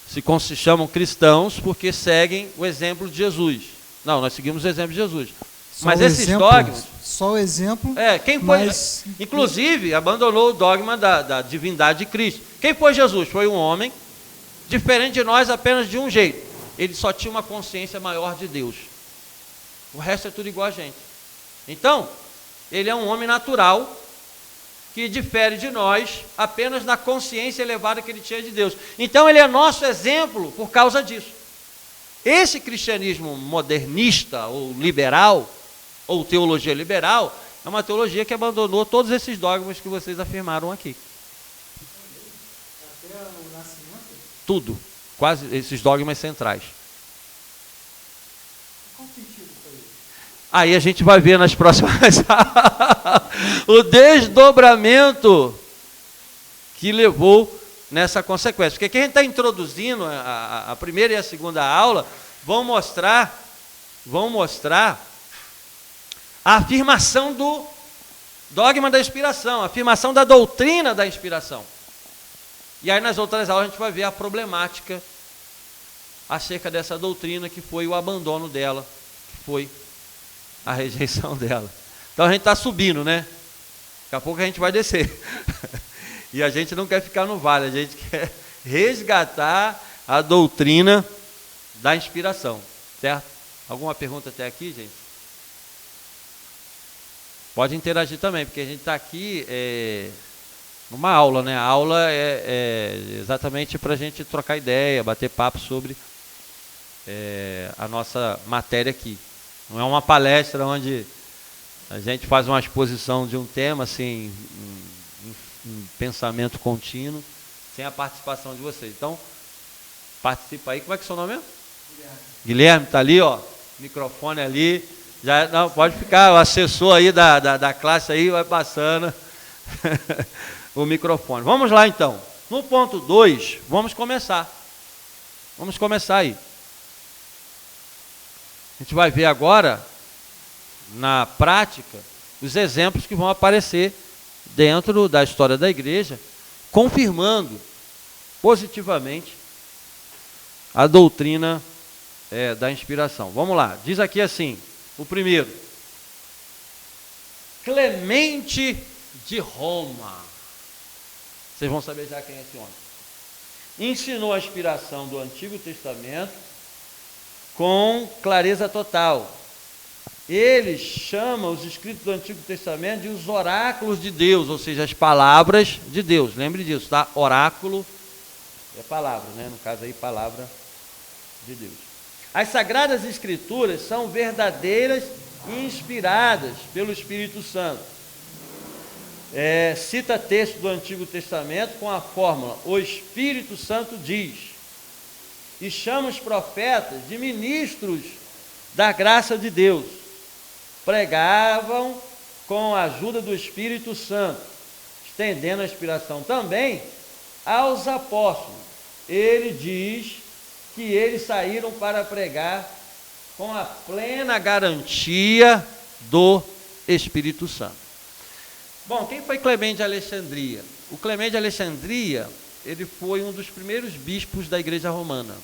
[SPEAKER 1] se chamam cristãos porque seguem o exemplo de Jesus. Não, nós seguimos o exemplo de Jesus. Mas esses dogmas...
[SPEAKER 4] Só o exemplo...
[SPEAKER 1] quem foi... Inclusive, abandonou o dogma da divindade de Cristo. Quem foi Jesus? Foi um homem, diferente de nós apenas de um jeito. Ele só tinha uma consciência maior de Deus. O resto é tudo igual a gente. Então, ele é um homem natural, que difere de nós apenas na consciência elevada que ele tinha de Deus. Então ele é nosso exemplo por causa disso. Esse cristianismo modernista ou liberal, ou teologia liberal, é uma teologia que abandonou todos esses dogmas que vocês afirmaram aqui.
[SPEAKER 4] Até o nascimento?
[SPEAKER 1] Tudo, quase esses dogmas centrais.
[SPEAKER 4] Qual sentido foi isso?
[SPEAKER 1] Aí a gente vai ver nas próximas o desdobramento que levou nessa consequência. Porque aqui a gente está introduzindo a primeira e a segunda aula, vão mostrar a afirmação do dogma da inspiração, a afirmação da doutrina da inspiração. E aí nas outras aulas a gente vai ver a problemática acerca dessa doutrina, que foi o abandono dela, que foi a rejeição dela. Então a gente está subindo, né? Daqui a pouco a gente vai descer. E a gente não quer ficar no vale, a gente quer resgatar a doutrina da inspiração, certo? Alguma pergunta até aqui, gente? Pode interagir também, porque a gente está aqui numa aula, né? A aula é exatamente para a gente trocar ideia, bater papo sobre a nossa matéria aqui. Não é uma palestra onde a gente faz uma exposição de um tema, assim, um pensamento contínuo, sem a participação de vocês. Então, participa aí. Como é que é o seu nome mesmo? Guilherme, está ali, ó, microfone ali. Já, não, pode ficar, o assessor aí da classe aí vai passando o microfone. Vamos lá, então. No ponto 2, vamos começar. Vamos começar aí. A gente vai ver agora, na prática, os exemplos que vão aparecer dentro da história da igreja, confirmando positivamente a doutrina da inspiração. Vamos lá, diz aqui assim, o primeiro: Clemente de Roma. Vocês vão saber já quem é esse homem. Ensinou a inspiração do Antigo Testamento com clareza total. Ele chama os escritos do Antigo Testamento de os oráculos de Deus, ou seja, as palavras de Deus. Lembre disso, tá? Oráculo é palavra, né? No caso aí, palavra de Deus. As Sagradas Escrituras são verdadeiras e inspiradas pelo Espírito Santo. Cita texto do Antigo Testamento com a fórmula: o Espírito Santo diz. E chama os profetas de ministros da graça de Deus. Pregavam com a ajuda do Espírito Santo, estendendo a inspiração também aos apóstolos. Ele diz que eles saíram para pregar com a plena garantia do Espírito Santo. Bom, quem foi Clemente de Alexandria? O Clemente de Alexandria, ele foi um dos primeiros bispos da Igreja Romana.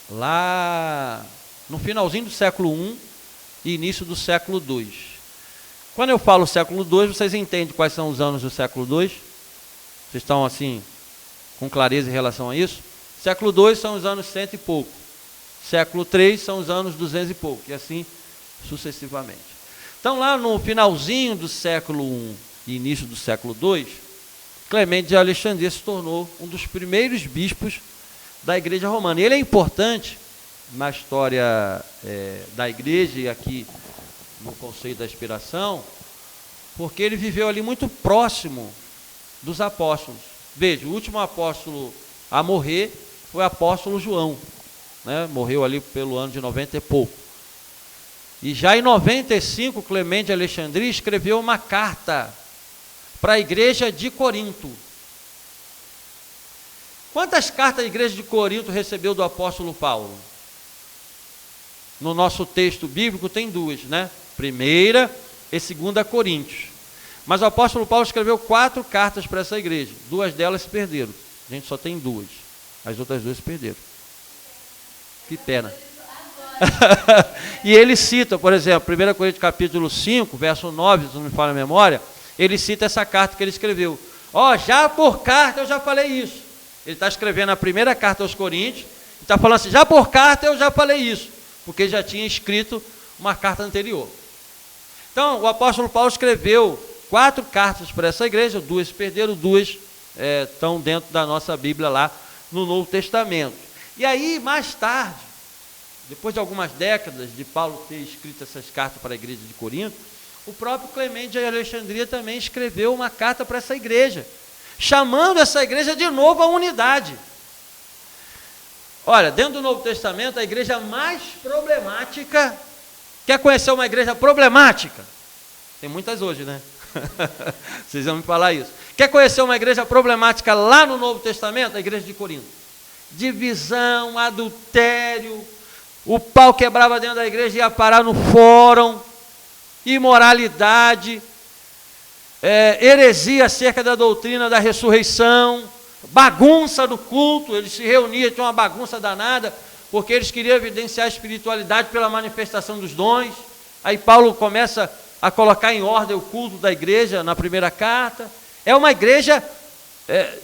[SPEAKER 1] Lá no finalzinho do século I e início do século II. Quando eu falo século II, vocês entendem quais são os anos do século II? Vocês estão assim, com clareza em relação a isso? Século II são os anos 100 e pouco. Século III são os anos 200 e pouco, e assim sucessivamente. Então, lá no finalzinho do século I e início do século II, Clemente de Alexandria se tornou um dos primeiros bispos da Igreja Romana. E ele é importante na história da Igreja e aqui no conceito da inspiração, porque ele viveu ali muito próximo dos apóstolos. Veja, o último apóstolo a morrer foi o apóstolo João, né? Morreu ali pelo ano de 90 e pouco. E já em 95, Clemente de Alexandria escreveu uma carta para a igreja de Corinto. Quantas cartas a igreja de Corinto recebeu do apóstolo Paulo? No nosso texto bíblico tem duas, né? 1ª e 2ª Coríntios. Mas o apóstolo Paulo escreveu 4 cartas para essa igreja. 2 delas se perderam. A gente só tem 2. As outras 2 se perderam. Que pena. E ele cita, por exemplo, 1 Coríntios capítulo 5, verso 9, se não me falha a memória, ele cita essa carta que ele escreveu. Já por carta eu já falei isso. Ele está escrevendo a primeira carta aos Coríntios, e está falando assim, já por carta eu já falei isso, porque ele já tinha escrito uma carta anterior. Então, o apóstolo Paulo escreveu 4 cartas para essa igreja, 2 se perderam, 2 estão dentro da nossa Bíblia lá no Novo Testamento. E aí, mais tarde, depois de algumas décadas de Paulo ter escrito essas cartas para a igreja de Corinto, o próprio Clemente de Alexandria também escreveu uma carta para essa igreja, chamando essa igreja de novo à unidade. Olha, dentro do Novo Testamento, a igreja mais problemática, quer conhecer uma igreja problemática? Tem muitas hoje, né? Vocês vão me falar isso. Quer conhecer uma igreja problemática lá no Novo Testamento? A igreja de Corinto. Divisão, adultério, o pau quebrava dentro da igreja e ia parar no fórum, imoralidade, heresia acerca da doutrina da ressurreição, bagunça do culto. Eles se reuniam, tinha uma bagunça danada, porque eles queriam evidenciar a espiritualidade pela manifestação dos dons. Aí Paulo começa a colocar em ordem o culto da igreja na primeira carta. É uma igreja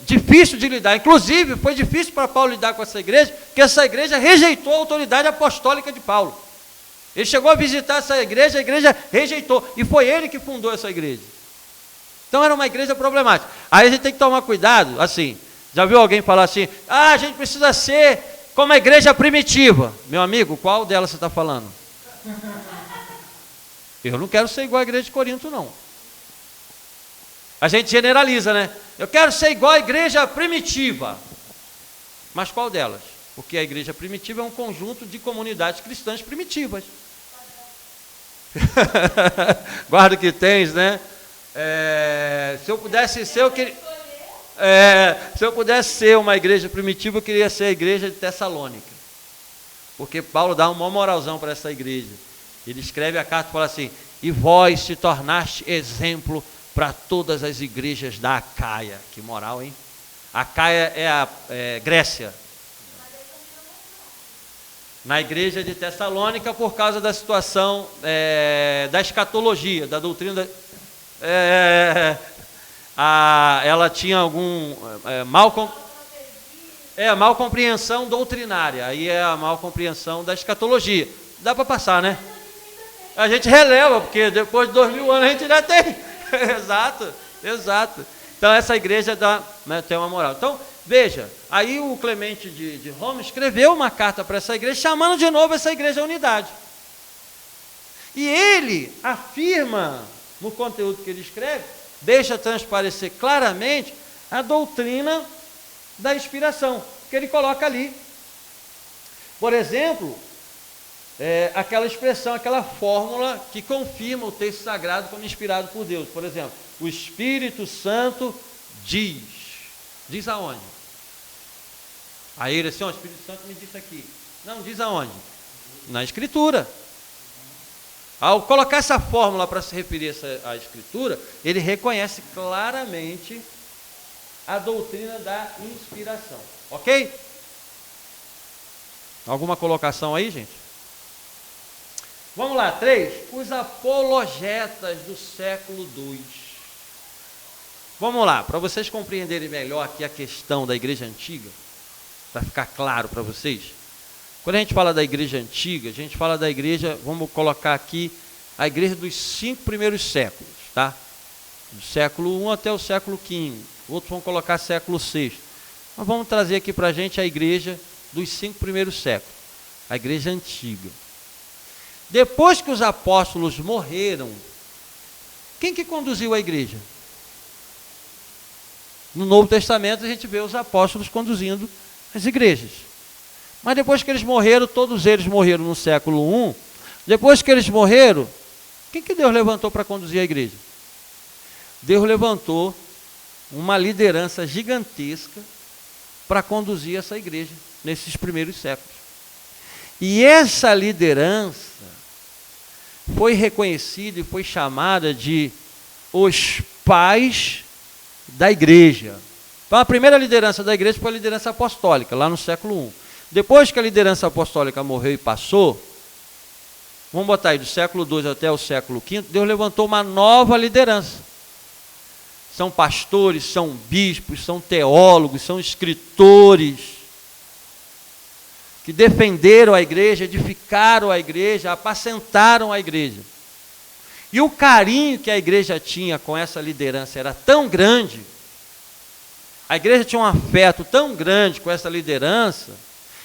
[SPEAKER 1] difícil de lidar. Inclusive, foi difícil para Paulo lidar com essa igreja, porque essa igreja rejeitou a autoridade apostólica de Paulo. Ele chegou a visitar essa igreja, a igreja rejeitou, e foi ele que fundou essa igreja. Então era uma igreja problemática. Aí a gente tem que tomar cuidado, assim, já viu alguém falar assim, a gente precisa ser como a igreja primitiva. Meu amigo, qual delas você está falando? Eu não quero ser igual à igreja de Corinto, não. A gente generaliza, né? Eu quero ser igual à igreja primitiva. Mas qual delas? Porque a igreja primitiva é um conjunto de comunidades cristãs primitivas. Guarda o que tens, né? Se eu pudesse ser, se eu pudesse ser uma igreja primitiva, eu queria ser a igreja de Tessalônica. Porque Paulo dá uma moralzão para essa igreja. Ele escreve a carta e fala assim, e vós se tornaste exemplo para todas as igrejas da Acaia. Que moral, hein? Acaia é a Grécia. Na igreja de Tessalônica, por causa da situação da escatologia, da doutrina, ela tinha algum mal compreensão doutrinária, aí é a mal compreensão da escatologia. Dá para passar, né? A gente releva, porque depois de 2000 anos a gente já tem. Exato. Então essa igreja tem uma moral. Então, veja, aí o Clemente de Roma escreveu uma carta para essa igreja, chamando de novo essa igreja à unidade. E ele afirma, no conteúdo que ele escreve, deixa transparecer claramente a doutrina da inspiração, que ele coloca ali. Por exemplo, aquela expressão, aquela fórmula que confirma o texto sagrado como inspirado por Deus. Por exemplo, o Espírito Santo diz. Diz aonde? Aí ele assim, o Espírito Santo me disse aqui. Não, diz aonde? Na Escritura. Ao colocar essa fórmula para se referir à Escritura, ele reconhece claramente a doutrina da inspiração. Ok? Alguma colocação aí, gente? Vamos lá, 3. Os apologetas do século II. Vamos lá, para vocês compreenderem melhor aqui a questão da igreja antiga. para ficar claro para vocês. Quando a gente fala da igreja antiga, a gente fala da igreja, vamos colocar aqui, a igreja dos 5 primeiros séculos, tá? Do século I até o século V. Outros vão colocar século VI. Mas vamos trazer aqui para a gente a igreja dos 5 primeiros séculos, a igreja antiga. Depois que os apóstolos morreram, quem que conduziu a igreja? No Novo Testamento a gente vê os apóstolos conduzindo as igrejas. Mas depois que eles morreram, todos eles morreram no século I, depois que eles morreram, quem que Deus levantou para conduzir a igreja? Deus levantou uma liderança gigantesca para conduzir essa igreja nesses primeiros séculos. E essa liderança foi reconhecida e foi chamada de os pais da igreja. Então, a primeira liderança da igreja foi a liderança apostólica, lá no século I. Depois que a liderança apostólica morreu e passou, vamos botar aí, do século II até o século V, Deus levantou uma nova liderança. São pastores, são bispos, são teólogos, são escritores, que defenderam a igreja, edificaram a igreja, apacentaram a igreja. E o carinho que a igreja tinha com essa liderança era tão grande, a igreja tinha um afeto tão grande com essa liderança,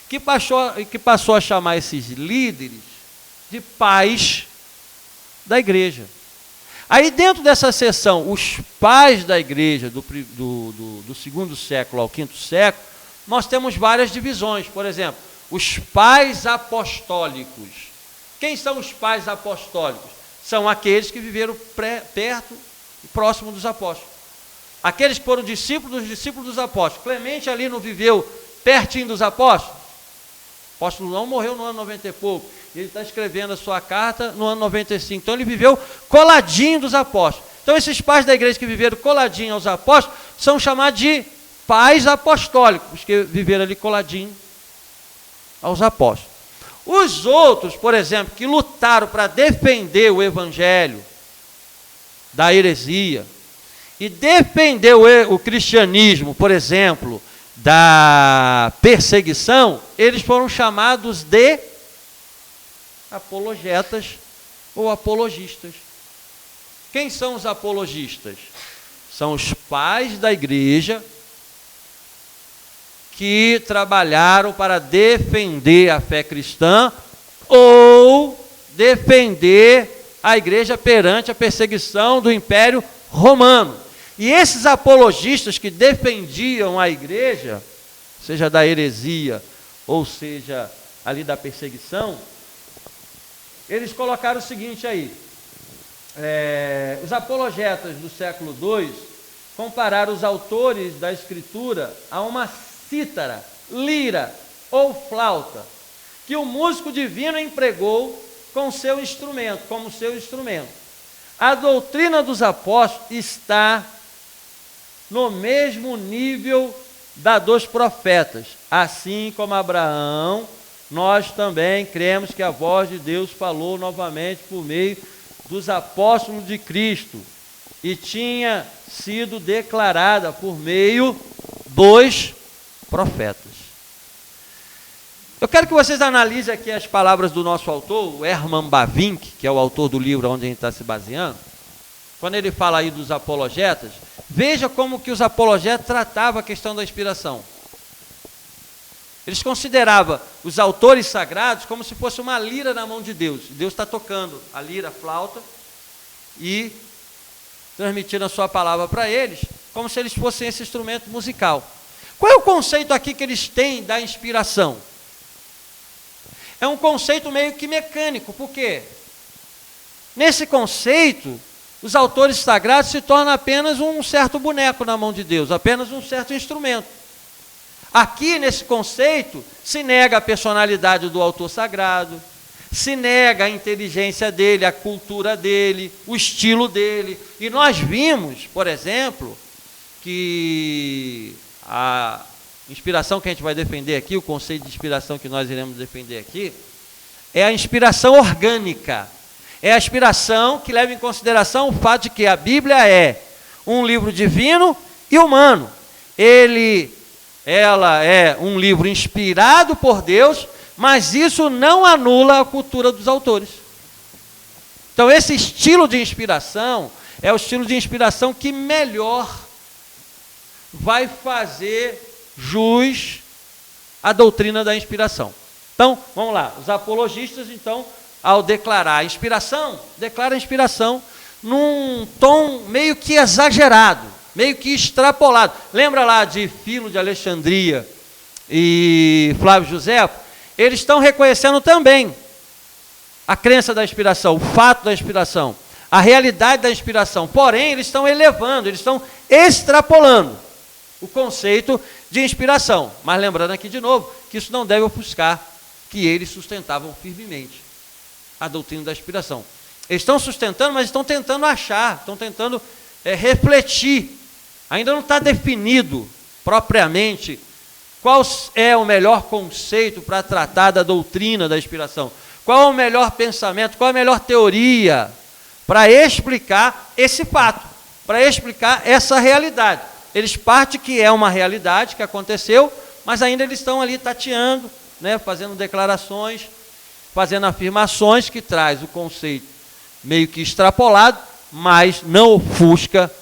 [SPEAKER 1] que passou a chamar esses líderes de pais da igreja. Aí dentro dessa seção, os pais da igreja do 2º século ao 5º século, nós temos várias divisões. Por exemplo, os pais apostólicos. Quem são os pais apostólicos? São aqueles que viveram perto e próximo dos apóstolos. Aqueles que foram discípulos dos apóstolos. Clemente ali não viveu pertinho dos apóstolos? O apóstolo não morreu no ano 90 e pouco. Ele está escrevendo a sua carta no ano 95. Então ele viveu coladinho dos apóstolos. Então esses pais da igreja que viveram coladinho aos apóstolos são chamados de pais apostólicos, que viveram ali coladinho aos apóstolos. Os outros, por exemplo, que lutaram para defender o evangelho da heresia e defender o cristianismo, por exemplo, da perseguição, eles foram chamados de apologetas ou apologistas. Quem são os apologistas? São os pais da igreja que trabalharam para defender a fé cristã ou defender a igreja perante a perseguição do Império Romano. E esses apologistas que defendiam a igreja, seja da heresia ou seja ali da perseguição, eles colocaram o seguinte aí, os apologetas do século II compararam os autores da escritura a uma cítara, lira ou flauta, que o músico divino empregou como seu instrumento. A doutrina dos apóstolos está no mesmo nível da dos profetas. Assim como Abraão, nós também cremos que a voz de Deus falou novamente por meio dos apóstolos de Cristo e tinha sido declarada por meio dos profetas. Eu quero que vocês analisem aqui as palavras do nosso autor, o Herman Bavinck, que é o autor do livro onde a gente está se baseando. Quando ele fala aí dos apologetas, veja como que os apologetas tratavam a questão da inspiração. Eles consideravam os autores sagrados como se fosse uma lira na mão de Deus. Deus está tocando a lira, a flauta, e transmitindo a sua palavra para eles, como se eles fossem esse instrumento musical. Qual é o conceito aqui que eles têm da inspiração? É um conceito meio que mecânico, porque nesse conceito, os autores sagrados se tornam apenas um certo boneco na mão de Deus, apenas um certo instrumento. Aqui, nesse conceito, se nega a personalidade do autor sagrado, se nega a inteligência dele, a cultura dele, o estilo dele. E nós vimos, por exemplo, que a inspiração que a gente vai defender aqui, o conceito de inspiração que nós iremos defender aqui, é a inspiração orgânica. É a inspiração que leva em consideração o fato de que a Bíblia é um livro divino e humano. Ele ela é um livro inspirado por Deus, mas isso não anula a cultura dos autores. Então, esse estilo de inspiração é o estilo de inspiração que melhor vai fazer jus à doutrina da inspiração. Então, vamos lá. Os apologistas, então, ao declarar a inspiração, declara a inspiração num tom meio que exagerado, meio que extrapolado. Lembra lá de Filo de Alexandria e Flávio Josefo? Eles estão reconhecendo também a crença da inspiração, o fato da inspiração, a realidade da inspiração. Porém, eles estão elevando, eles estão extrapolando o conceito de inspiração. Mas lembrando aqui de novo que isso não deve ofuscar que eles sustentavam firmemente a doutrina da inspiração. Eles estão sustentando, mas estão tentando achar, estão tentando refletir. Ainda não está definido propriamente qual é o melhor conceito para tratar da doutrina da inspiração. Qual é o melhor pensamento, qual é a melhor teoria para explicar esse fato, para explicar essa realidade. Eles partem que é uma realidade que aconteceu, mas ainda eles estão ali tateando, né, fazendo declarações, fazendo afirmações que traz o conceito meio que extrapolado, mas não ofusca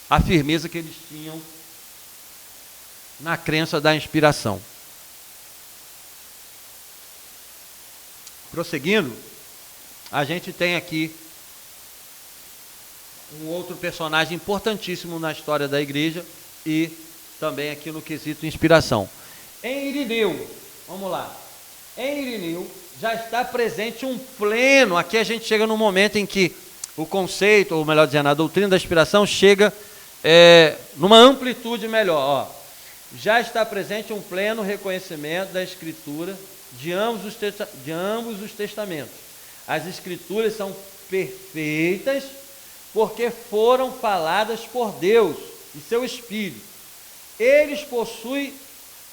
[SPEAKER 1] a firmeza que eles tinham na crença da inspiração. Prosseguindo, a gente tem aqui um outro personagem importantíssimo na história da igreja e também aqui no quesito inspiração. Em Irineu, vamos lá. Em Irineu já está presente um pleno, aqui a gente chega no momento em que o conceito, ou melhor dizendo, a doutrina da inspiração chega numa amplitude melhor. Ó. Já está presente um pleno reconhecimento da Escritura de ambos os testamentos. As Escrituras são perfeitas porque foram faladas por Deus e seu Espírito. Eles possuem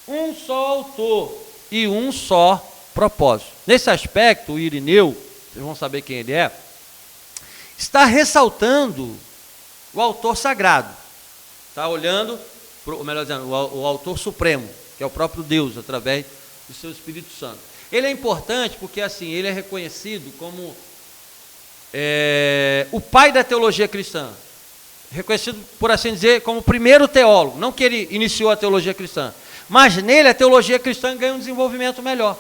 [SPEAKER 1] um só autor e um só propósito. Nesse aspecto, o Irineu, vocês vão saber quem ele é, está ressaltando o autor sagrado. Está olhando, melhor dizendo, o autor supremo, que é o próprio Deus, através do seu Espírito Santo. Ele é importante porque, assim, ele é reconhecido como o pai da teologia cristã. Reconhecido, por assim dizer, como o primeiro teólogo. Não que ele iniciou a teologia cristã, mas nele a teologia cristã ganha um desenvolvimento melhor.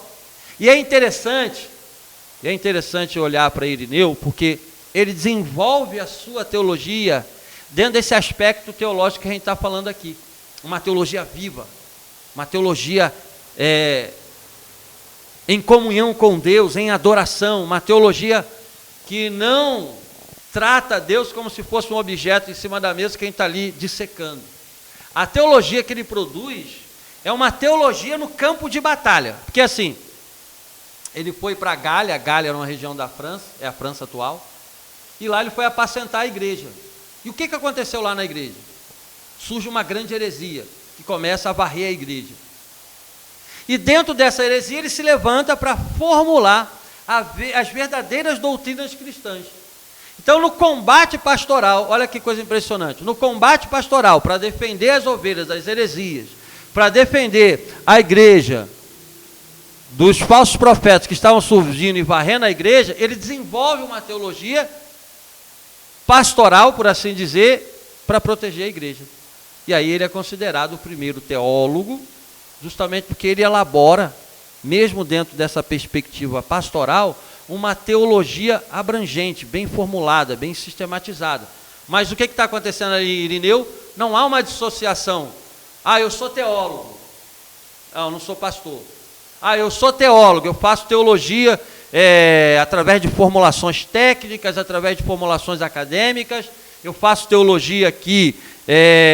[SPEAKER 1] E é interessante olhar para Irineu, porque ele desenvolve a sua teologia dentro desse aspecto teológico que a gente está falando aqui. Uma teologia viva, uma teologia em comunhão com Deus, em adoração, uma teologia que não trata Deus como se fosse um objeto em cima da mesa que a gente está ali dissecando. A teologia que ele produz é uma teologia no campo de batalha, porque assim, ele foi para Gália, Gália era uma região da França, é a França atual, e lá ele foi apacentar a igreja. E o que aconteceu lá na igreja? Surge uma grande heresia, que começa a varrer a igreja. E dentro dessa heresia ele se levanta para formular as verdadeiras doutrinas cristãs. Então, no combate pastoral, olha que coisa impressionante, no combate pastoral, para defender as ovelhas das heresias, para defender a igreja dos falsos profetas que estavam surgindo e varrendo a igreja, ele desenvolve uma teologia pastoral, por assim dizer, para proteger a igreja. E aí ele é considerado o primeiro teólogo, justamente porque ele elabora, mesmo dentro dessa perspectiva pastoral, uma teologia abrangente, bem formulada, bem sistematizada. Mas o que está acontecendo ali em Irineu? Não há uma dissociação. Eu sou teólogo. Eu não sou pastor. Eu sou teólogo, eu faço teologia através de formulações técnicas, através de formulações acadêmicas, eu faço teologia aqui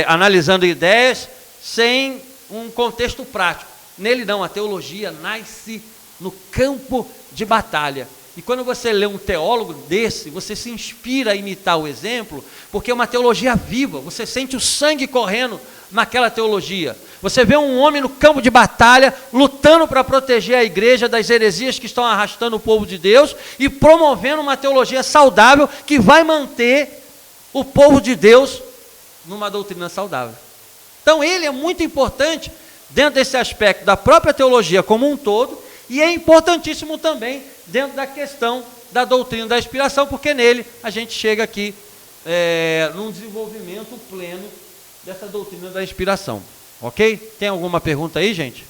[SPEAKER 1] analisando ideias, sem um contexto prático. Nele não, a teologia nasce no campo de batalha. E quando você lê um teólogo desse, você se inspira a imitar o exemplo, porque é uma teologia viva, você sente o sangue correndo naquela teologia. Você vê um homem no campo de batalha, lutando para proteger a igreja das heresias que estão arrastando o povo de Deus e promovendo uma teologia saudável que vai manter o povo de Deus numa doutrina saudável. Então ele é muito importante dentro desse aspecto da própria teologia como um todo, e é importantíssimo também dentro da questão da doutrina da inspiração, porque nele a gente chega aqui num desenvolvimento pleno dessa doutrina da inspiração. Ok? Tem alguma pergunta aí, gente?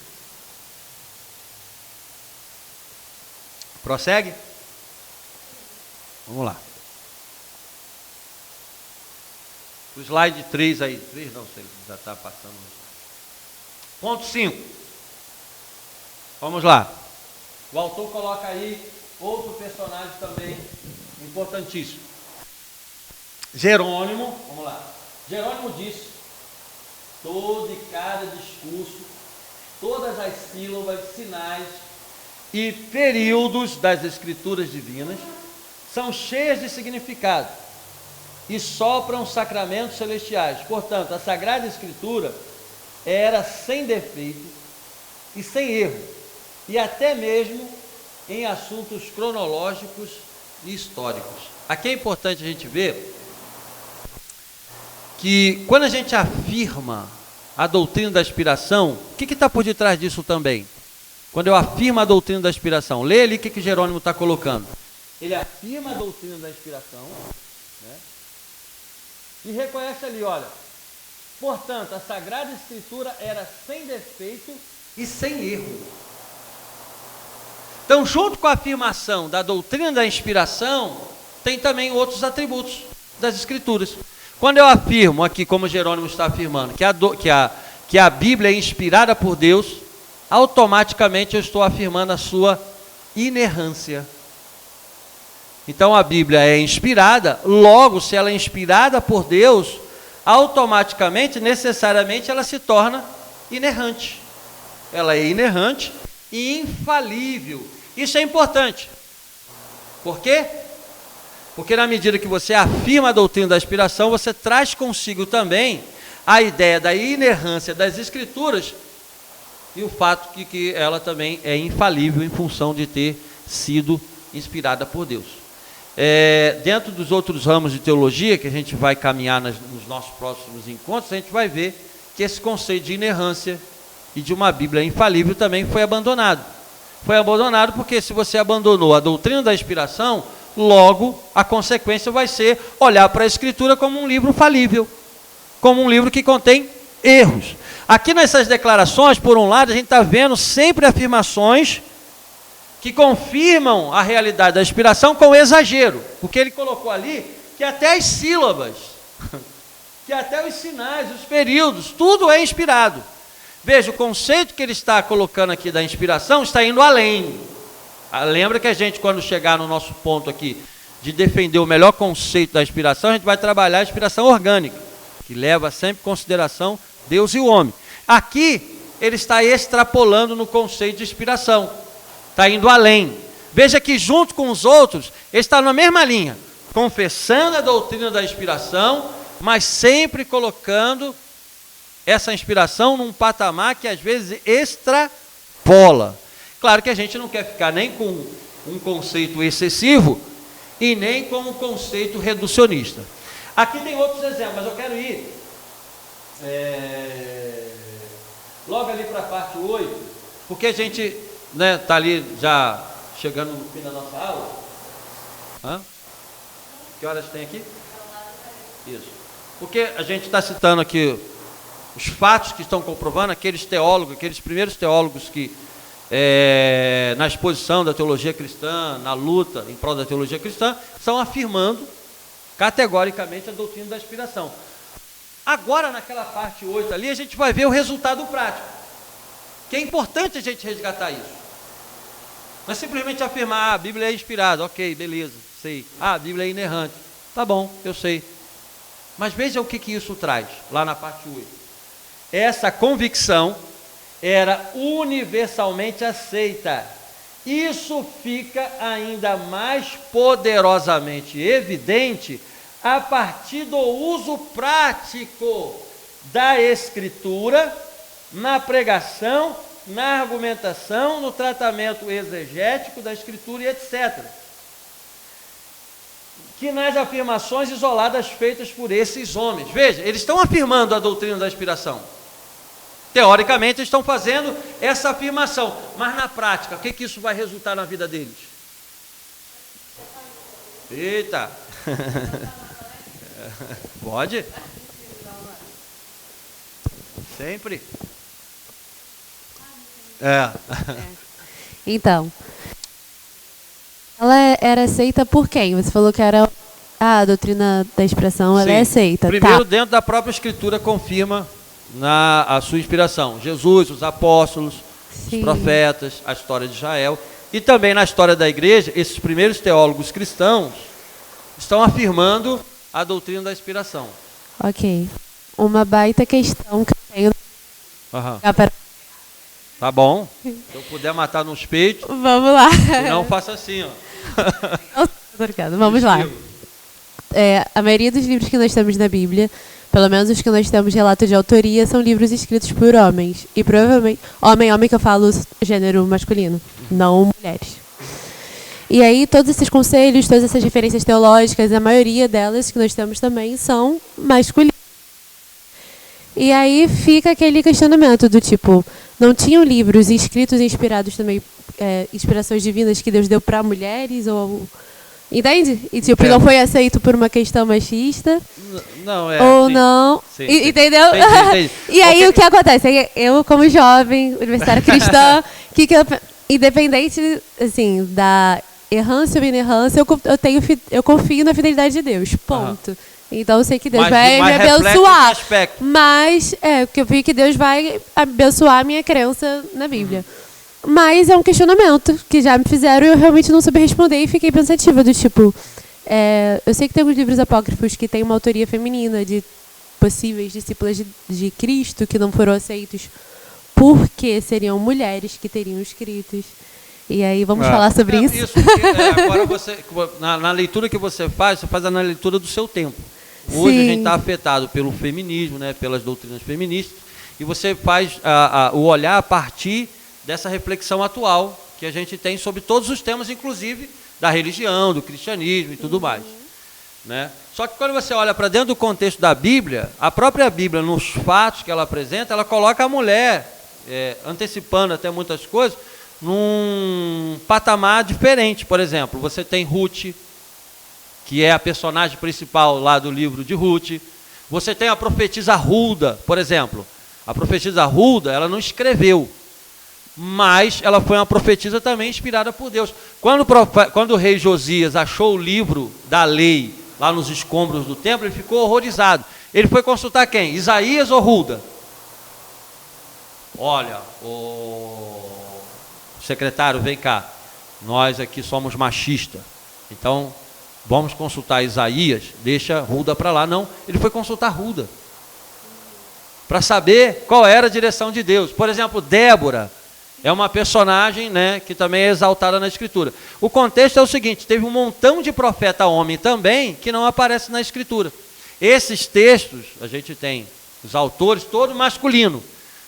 [SPEAKER 1] Prossegue? Vamos lá. O slide 3 aí. 3 não sei, já está passando. Ponto 5. Vamos lá. O autor coloca aí outro personagem também importantíssimo. Jerônimo, vamos lá. Jerônimo disse: todo e cada discurso, todas as sílabas, sinais e períodos das escrituras divinas são cheias de significado e sopram sacramentos celestiais. Portanto, a Sagrada Escritura era sem defeito e sem erro, e até mesmo em assuntos cronológicos e históricos. Aqui é importante a gente ver que quando a gente afirma a doutrina da inspiração, o que está por detrás disso também? Quando eu afirmo a doutrina da inspiração, lê ali o que Jerônimo está colocando. Ele afirma a doutrina da inspiração, né, e reconhece ali, olha, portanto, a Sagrada Escritura era sem defeito e sem erro. Então, junto com a afirmação da doutrina da inspiração, tem também outros atributos das Escrituras. Quando eu afirmo aqui, como Jerônimo está afirmando, que a Bíblia é inspirada por Deus, automaticamente eu estou afirmando a sua inerrância. Então a Bíblia é inspirada, logo, se ela é inspirada por Deus, automaticamente, necessariamente, ela se torna inerrante. Ela é inerrante e infalível. Isso é importante. Por quê? Porque na medida que você afirma a doutrina da inspiração, você traz consigo também a ideia da inerrância das Escrituras e o fato que ela também é infalível em função de ter sido inspirada por Deus. Dentro dos outros ramos de teologia, que a gente vai caminhar nos nossos próximos encontros, a gente vai ver que esse conceito de inerrância e de uma Bíblia infalível também foi abandonado. Foi abandonado porque se você abandonou a doutrina da inspiração, logo a consequência vai ser olhar para a Escritura como um livro falível, como um livro que contém erros. Aqui nessas declarações, por um lado, a gente está vendo sempre afirmações que confirmam a realidade da inspiração com exagero, porque ele colocou ali que até as sílabas, que até os sinais, os períodos, tudo é inspirado. Veja, o conceito que ele está colocando aqui da inspiração está indo além. Lembra que a gente, quando chegar no nosso ponto aqui, de defender o melhor conceito da inspiração, a gente vai trabalhar a inspiração orgânica, que leva sempre em consideração Deus e o homem. Aqui, ele está extrapolando no conceito de inspiração, está indo além. Veja que junto com os outros, ele está na mesma linha, confessando a doutrina da inspiração, mas sempre colocando essa inspiração num patamar que às vezes extrapola. Claro que a gente não quer ficar nem com um conceito excessivo e nem com um conceito reducionista. Aqui tem outros exemplos, mas eu quero ir logo ali para a parte 8, porque a gente está ali já chegando no fim da nossa aula. Que horas tem aqui? Isso. Porque a gente está citando aqui os fatos que estão comprovando, aqueles teólogos, aqueles primeiros teólogos que na exposição da teologia cristã, na luta em prol da teologia cristã, estão afirmando categoricamente a doutrina da inspiração. Agora, naquela parte 8 ali, a gente vai ver o resultado prático, que é importante a gente resgatar isso. Não é simplesmente afirmar, a Bíblia é inspirada, ok, beleza, sei. A Bíblia é inerrante, tá bom, eu sei. Mas veja o que isso traz, lá na parte 8. Essa convicção era universalmente aceita. Isso fica ainda mais poderosamente evidente a partir do uso prático da Escritura na pregação, na argumentação, no tratamento exegético da Escritura e etc. Que nas afirmações isoladas feitas por esses homens. Veja, eles estão afirmando a doutrina da inspiração. Teoricamente, estão fazendo essa afirmação. Mas na prática, o que isso vai resultar na vida deles? Eita! Pode? Sempre?
[SPEAKER 5] Então, ela era aceita por quem? Você falou que era a doutrina da expiação, ela é aceita.
[SPEAKER 1] Primeiro, dentro da própria Escritura, confirma a sua inspiração. Jesus, os apóstolos, os profetas, a história de Israel. E também na história da igreja, esses primeiros teólogos cristãos estão afirmando a doutrina da inspiração.
[SPEAKER 5] Ok. Uma baita questão que eu tenho.
[SPEAKER 1] Tá bom. Se eu puder matar nos peitos.
[SPEAKER 5] Vamos lá.
[SPEAKER 1] Não faça assim, ó.
[SPEAKER 5] Obrigada. Vamos lá. A maioria dos livros que nós temos na Bíblia, pelo menos os que nós temos relato de autoria, são livros escritos por homens. E provavelmente, homem que eu falo gênero masculino, não mulheres. E aí todos esses conselhos, todas essas referências teológicas, a maioria delas que nós temos também são masculinas. E aí fica aquele questionamento do tipo, não tinham livros escritos e inspirados também, inspirações divinas que Deus deu para mulheres? Entende? E tipo, não foi aceito por uma questão machista?
[SPEAKER 1] Não,
[SPEAKER 5] ou
[SPEAKER 1] sim,
[SPEAKER 5] não?
[SPEAKER 1] Sim.
[SPEAKER 5] Entendeu?
[SPEAKER 1] Entendi.
[SPEAKER 5] E aí o que acontece? Eu, como jovem, universitária cristã, independente assim, da errância ou inerrância, eu confio na fidelidade de Deus. Ponto. Então eu sei que Deus vai me abençoar. Mas porque eu vi que Deus vai abençoar a minha crença na Bíblia. Mas é um questionamento que já me fizeram e eu realmente não soube responder e fiquei pensativa do tipo, eu sei que tem alguns livros apócrifos que têm uma autoria feminina de possíveis discípulas de Cristo que não foram aceitos porque seriam mulheres que teriam escritos. E aí vamos falar sobre isso?
[SPEAKER 1] Agora você, na leitura que você faz na leitura do seu tempo. Hoje a gente está afetado pelo feminismo, né, pelas doutrinas feministas, e você faz o olhar a partir dessa reflexão atual que a gente tem sobre todos os temas, inclusive da religião, do cristianismo e tudo mais. Né? Só que quando você olha para dentro do contexto da Bíblia, a própria Bíblia, nos fatos que ela apresenta, ela coloca a mulher, antecipando até muitas coisas, num patamar diferente. Por exemplo, você tem Ruth, que é a personagem principal lá do livro de Ruth. Você tem a profetisa Hulda, por exemplo. A profetisa Hulda, ela não escreveu, mas ela foi uma profetisa também inspirada por Deus. Quando o rei Josias achou o livro da lei lá nos escombros do templo, ele ficou horrorizado. Ele foi consultar quem? Isaías ou Hulda? Olha, o secretário, vem cá. Nós aqui somos machistas. Então, vamos consultar Isaías, deixa Hulda para lá. Não, ele foi consultar Hulda para saber qual era a direção de Deus. Por exemplo, Débora é uma personagem, né, que também é exaltada na Escritura. O contexto é o seguinte, teve um montão de profeta homem também que não aparece na Escritura. Esses textos, a gente tem os autores, todo masculino,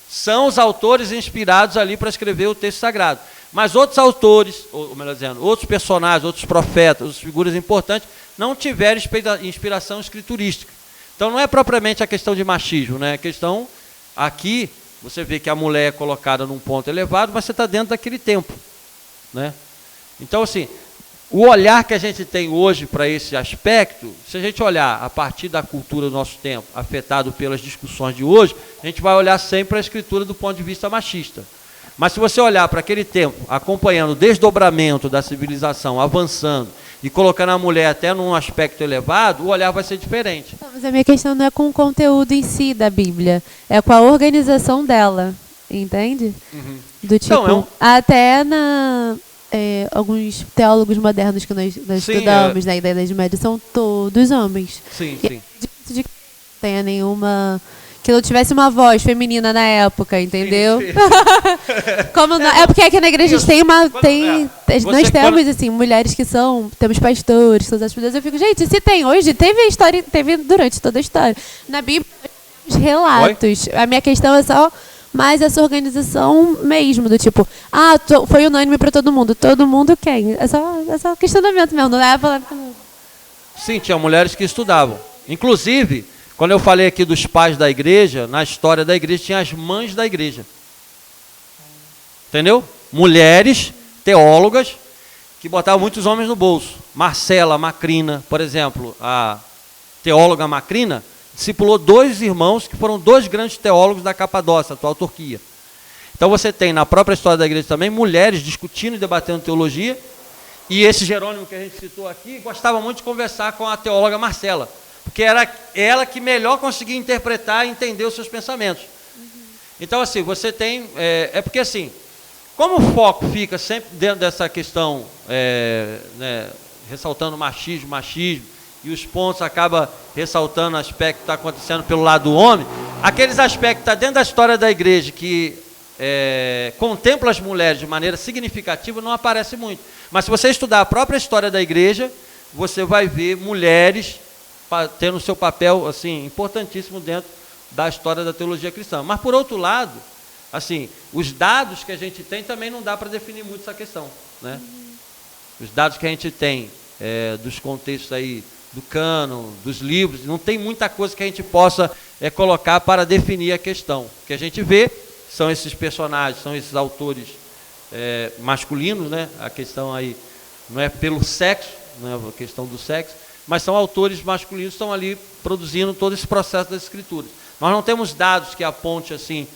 [SPEAKER 1] são os autores inspirados ali para escrever o texto sagrado. Mas outros autores, ou melhor dizendo, outros personagens, outros profetas, outras figuras importantes, não tiveram inspiração escriturística. Então não é propriamente a questão de machismo, né? A questão aqui, você vê que a mulher é colocada num ponto elevado, mas você está dentro daquele tempo, né? Então, assim, o olhar que a gente tem hoje para esse aspecto, se a gente olhar a partir da cultura do nosso tempo, afetado pelas discussões de hoje, a gente vai olhar sempre a Escritura do ponto de vista machista. Mas se você olhar para aquele tempo, acompanhando o desdobramento da civilização, avançando, e colocando a mulher até num aspecto elevado, o olhar vai ser diferente.
[SPEAKER 5] Mas a minha questão não é com o conteúdo em si da Bíblia, é com a organização dela, entende?
[SPEAKER 1] Uhum.
[SPEAKER 5] Do tipo, então, até alguns teólogos modernos que nós estudamos na Idade Média são todos homens.
[SPEAKER 1] Sim,
[SPEAKER 5] sim. É difícil de que não tenha nenhuma... que não tivesse uma voz feminina na época, entendeu? Sim. Como não, porque aqui na igreja a gente nós temos assim, mulheres que temos pastores, todas as coisas. Eu fico, gente, se tem hoje, teve durante toda a história. Na Bíblia, os relatos. Oi? A minha questão é só mais essa organização mesmo, do tipo, foi unânime para todo mundo. Todo mundo quem? É só questionamento mesmo, não é a palavra.
[SPEAKER 1] Sim, tinha mulheres que estudavam. Inclusive, Quando eu falei aqui dos pais da igreja, na história da igreja tinha as mães da igreja. Entendeu? Mulheres teólogas que botavam muitos homens no bolso. Marcela Macrina, por exemplo, a teóloga Macrina, discipulou 2 irmãos que foram 2 grandes teólogos da Capadócia, atual Turquia. Então você tem na própria história da igreja também mulheres discutindo e debatendo teologia, e esse Jerônimo que a gente citou aqui gostava muito de conversar com a teóloga Marcela, porque era ela que melhor conseguia interpretar e entender os seus pensamentos. Então assim, você tem, porque assim, como o foco fica sempre dentro dessa questão, ressaltando machismo, e os pontos acabam ressaltando o aspecto que está acontecendo pelo lado do homem, aqueles aspectos que estão dentro da história da igreja que contempla as mulheres de maneira significativa não aparece muito. Mas se você estudar a própria história da igreja, você vai ver mulheres tendo seu papel assim, importantíssimo dentro da história da teologia cristã. Mas, por outro lado, assim, os dados que a gente tem também não dá para definir muito essa questão, né? Os dados que a gente tem dos contextos aí, do cânon, dos livros, não tem muita coisa que a gente possa colocar para definir a questão. O que a gente vê são esses personagens, são esses autores masculinos, né? A questão aí não é pelo sexo, não é a questão do sexo, mas são autores masculinos que estão ali produzindo todo esse processo das escrituras. Nós não temos dados que aponte assim,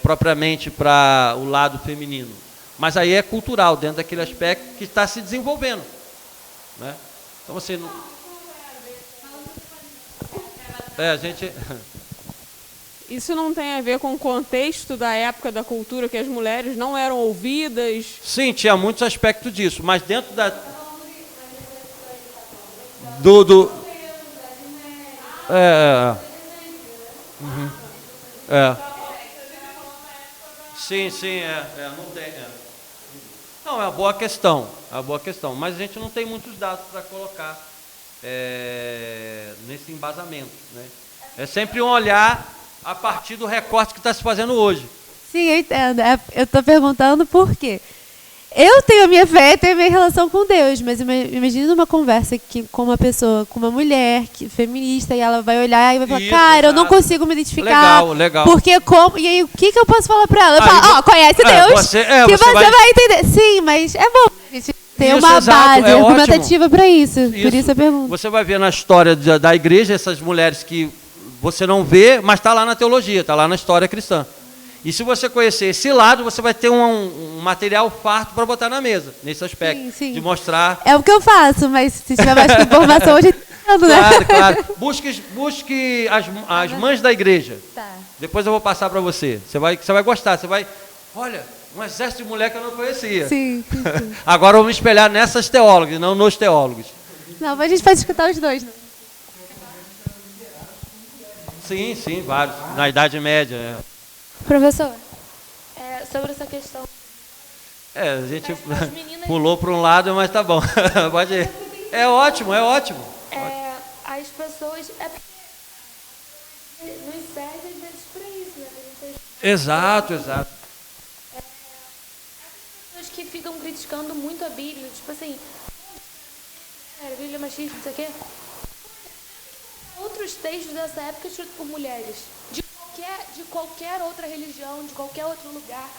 [SPEAKER 1] propriamente para o lado feminino, mas aí é cultural, dentro daquele aspecto que está se desenvolvendo, né? Então você não... a gente...
[SPEAKER 6] Isso não tem a ver com o contexto da época da cultura, que as mulheres não eram ouvidas?
[SPEAKER 1] Sim, tinha muitos aspectos disso, mas dentro da... Sim, não tem... Não, é uma boa questão, mas a gente não tem muitos dados para colocar nesse embasamento, né? É sempre um olhar a partir do recorte que está se fazendo hoje.
[SPEAKER 5] Sim, eu entendo. Eu estou perguntando por quê. Eu tenho a minha fé, tenho a minha relação com Deus, mas imagina uma conversa com uma pessoa, com uma mulher feminista, e ela vai olhar e vai falar, cara, eu não consigo me identificar. Legal. Porque como... E aí, o que eu posso falar para ela? Eu falo, conhece Deus, que você vai entender. Sim, mas é bom a gente ter uma base argumentativa para isso. Por isso eu pergunto.
[SPEAKER 1] Você vai ver na história da igreja essas mulheres que você não vê, mas está lá na teologia, está lá na história cristã. E se você conhecer esse lado, você vai ter um material farto para botar na mesa, nesse aspecto, sim. De mostrar...
[SPEAKER 5] É o que eu faço, mas se tiver mais informação, hoje entendo, né?
[SPEAKER 1] Claro. Busque as mães da igreja.
[SPEAKER 5] Tá.
[SPEAKER 1] Depois eu vou passar para você. Você vai gostar, olha, um exército de mulher que eu não conhecia.
[SPEAKER 5] Sim.
[SPEAKER 1] Agora vamos espelhar nessas teólogas, não nos teólogos.
[SPEAKER 5] Não, mas a gente pode escutar os dois, né?
[SPEAKER 1] Sim, vários. Na Idade Média.
[SPEAKER 7] Professor, sobre essa questão...
[SPEAKER 1] a gente pulou para um lado, mas tá bom. Pode ir. É ótimo.
[SPEAKER 7] As pessoas... nos serve às vezes para isso, né?
[SPEAKER 1] Exato.
[SPEAKER 7] As pessoas que ficam criticando muito a Bíblia, tipo assim... A Bíblia é machista, não sei o quê... Outros textos dessa época escritos por mulheres, de qualquer outra religião, de qualquer outro lugar.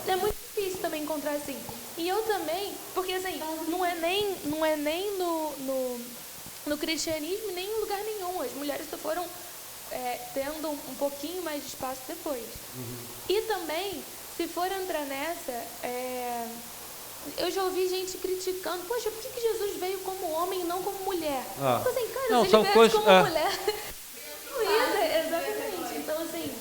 [SPEAKER 7] É muito difícil também encontrar assim. E eu também, porque assim, não é nem no cristianismo, nem em lugar nenhum. As mulheres só foram tendo um pouquinho mais de espaço depois. E também, se for entrar nessa, eu já ouvi gente criticando, poxa, por que Jesus veio como homem e não como mulher? Então, assim, cara,
[SPEAKER 1] não,
[SPEAKER 7] se ele viesse como mulher... Exatamente. Então, assim,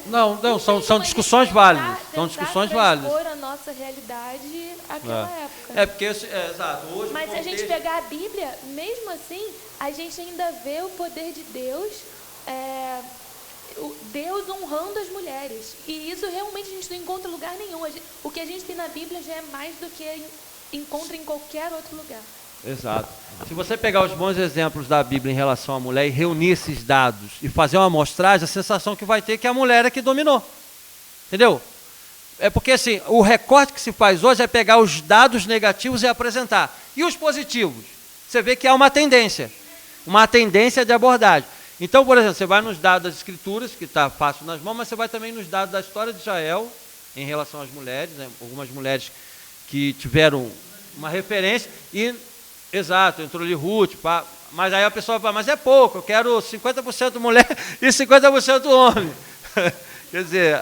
[SPEAKER 1] Não, são discussões válidas. São discussões válidas.
[SPEAKER 7] Expor a nossa realidade àquela época.
[SPEAKER 1] Porque, exato. Hoje,
[SPEAKER 7] mas se a gente pegar a Bíblia, mesmo assim, a gente ainda vê o poder de Deus... Deus honrando as mulheres. E isso realmente a gente não encontra em lugar nenhum. O que a gente tem na Bíblia já é mais do que encontra em qualquer outro lugar.
[SPEAKER 1] Exato. Se você pegar os bons exemplos da Bíblia em relação à mulher e reunir esses dados e fazer uma amostragem, a sensação que vai ter é que a mulher é que dominou. Entendeu? É porque assim, o recorte que se faz hoje é pegar os dados negativos e apresentar. E os positivos? Você vê que há uma tendência. uma tendência de abordagem. Então, por exemplo, você vai nos dados das Escrituras, que está fácil nas mãos, mas você vai também nos dados da história de Israel, em relação às mulheres, né? Algumas mulheres que tiveram uma referência, e, exato, entrou ali Ruth, mas aí a pessoa fala, mas é pouco, eu quero 50% mulher e 50% homem. Quer dizer,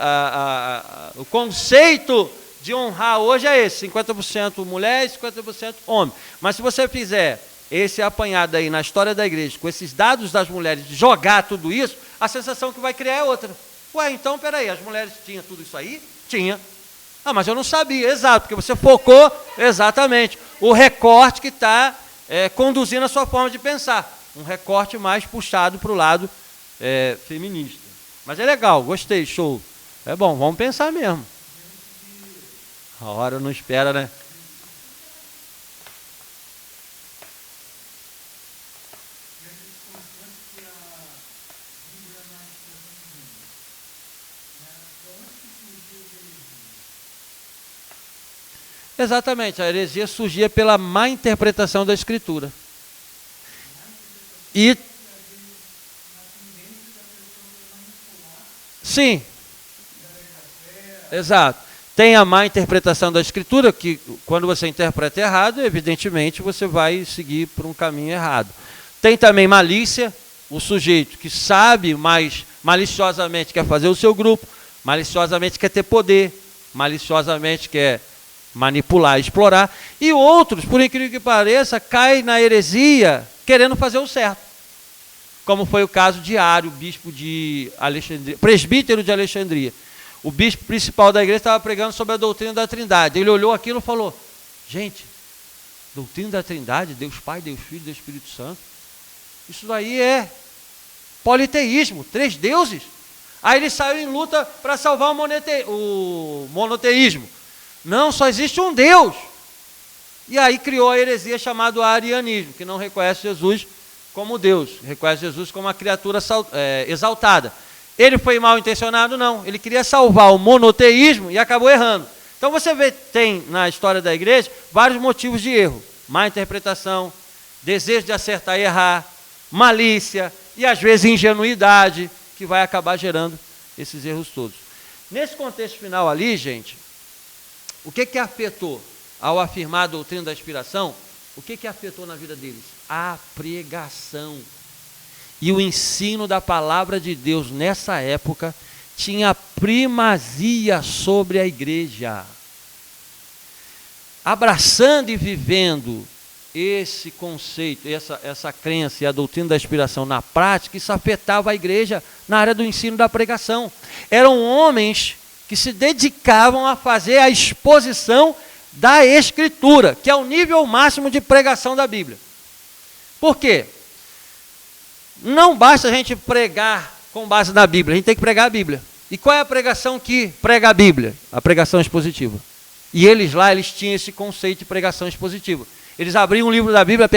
[SPEAKER 1] o conceito de honrar hoje é esse, 50% mulher e 50% homem. Mas se você fizer esse apanhado aí na história da igreja, com esses dados das mulheres, jogar tudo isso, a sensação que vai criar é outra. Ué, então, peraí, as mulheres tinham tudo isso aí? Tinha. Ah, mas eu não sabia, exato, porque você focou exatamente o recorte que está conduzindo a sua forma de pensar. Um recorte mais puxado para o lado feminista. Mas é legal, gostei, show. É bom, vamos pensar mesmo. A hora não espera, né? Exatamente, a heresia surgia pela má interpretação da Escritura. E sim, exato. Tem a má interpretação da Escritura, que quando você interpreta errado, evidentemente você vai seguir por um caminho errado. Tem também malícia, o sujeito que sabe, mas maliciosamente quer fazer o seu grupo, maliciosamente quer ter poder, maliciosamente quer manipular, explorar, e outros, por incrível que pareça, caem na heresia querendo fazer o certo. Como foi o caso de Ário, bispo de Alexandria, presbítero de Alexandria. O bispo principal da igreja estava pregando sobre a doutrina da Trindade. Ele olhou aquilo e falou, gente, doutrina da Trindade, Deus Pai, Deus Filho, Deus Espírito Santo, isso daí é politeísmo, 3 deuses. Aí ele saiu em luta para salvar o monoteísmo. Não, só existe um Deus. E aí criou a heresia chamada arianismo, que não reconhece Jesus como Deus, reconhece Jesus como uma criatura exaltada. Ele foi mal intencionado? Não. Ele queria salvar o monoteísmo e acabou errando. Então você vê, tem na história da igreja vários motivos de erro. Má interpretação, desejo de acertar e errar, malícia e às vezes ingenuidade, que vai acabar gerando esses erros todos. Nesse contexto final ali, gente, o que afetou ao afirmar a doutrina da inspiração? O que afetou na vida deles? A pregação. E o ensino da palavra de Deus nessa época tinha primazia sobre a igreja. Abraçando e vivendo esse conceito, essa crença e a doutrina da inspiração na prática, isso afetava a igreja na área do ensino da pregação. Eram homens que se dedicavam a fazer a exposição da Escritura, que é o nível máximo de pregação da Bíblia. Por quê? Não basta a gente pregar com base na Bíblia, a gente tem que pregar a Bíblia. E qual é a pregação que prega a Bíblia? A pregação expositiva. E eles tinham esse conceito de pregação expositiva. Eles abriam um livro da Bíblia,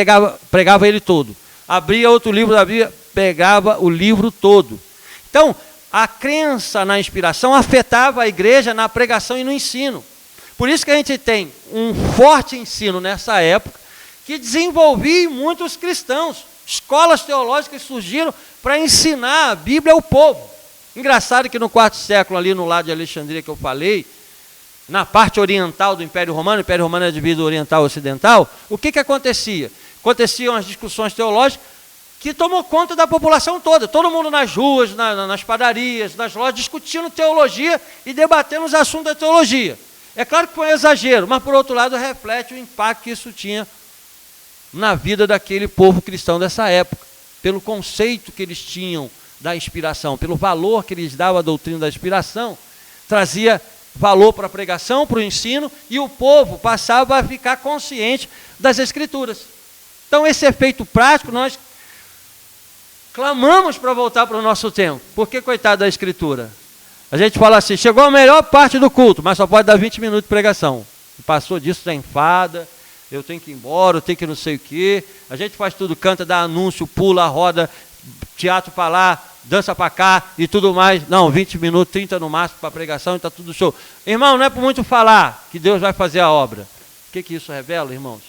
[SPEAKER 1] pregava ele todo. Abria outro livro da Bíblia, pegava o livro todo. Então, a crença na inspiração afetava a igreja na pregação e no ensino. Por isso que a gente tem um forte ensino nessa época, que desenvolvia muitos cristãos. Escolas teológicas surgiram para ensinar a Bíblia ao povo. Engraçado que no 4º século, ali no lado de Alexandria que eu falei, na parte oriental do Império Romano, o Império Romano é dividido oriental e ocidental, o que acontecia? Aconteciam as discussões teológicas que tomou conta da população toda, todo mundo nas ruas, nas padarias, nas lojas, discutindo teologia e debatendo os assuntos da teologia. É claro que foi um exagero, mas por outro lado reflete o impacto que isso tinha na vida daquele povo cristão dessa época, pelo conceito que eles tinham da inspiração, pelo valor que eles davam à doutrina da inspiração, trazia valor para a pregação, para o ensino, e o povo passava a ficar consciente das Escrituras. Então esse efeito prático nós clamamos para voltar para o nosso tempo, porque coitado da Escritura. A gente fala assim, chegou a melhor parte do culto, mas só pode dar 20 minutos de pregação. Passou disso, já enfada, eu tenho que ir embora, eu tenho que não sei o quê. A gente faz tudo, canta, dá anúncio, pula, roda, teatro para lá, dança para cá e tudo mais. Não, 20 minutos, 30 no máximo para pregação e está tudo show. Irmão, não é por muito falar que Deus vai fazer a obra. O que isso revela, irmãos?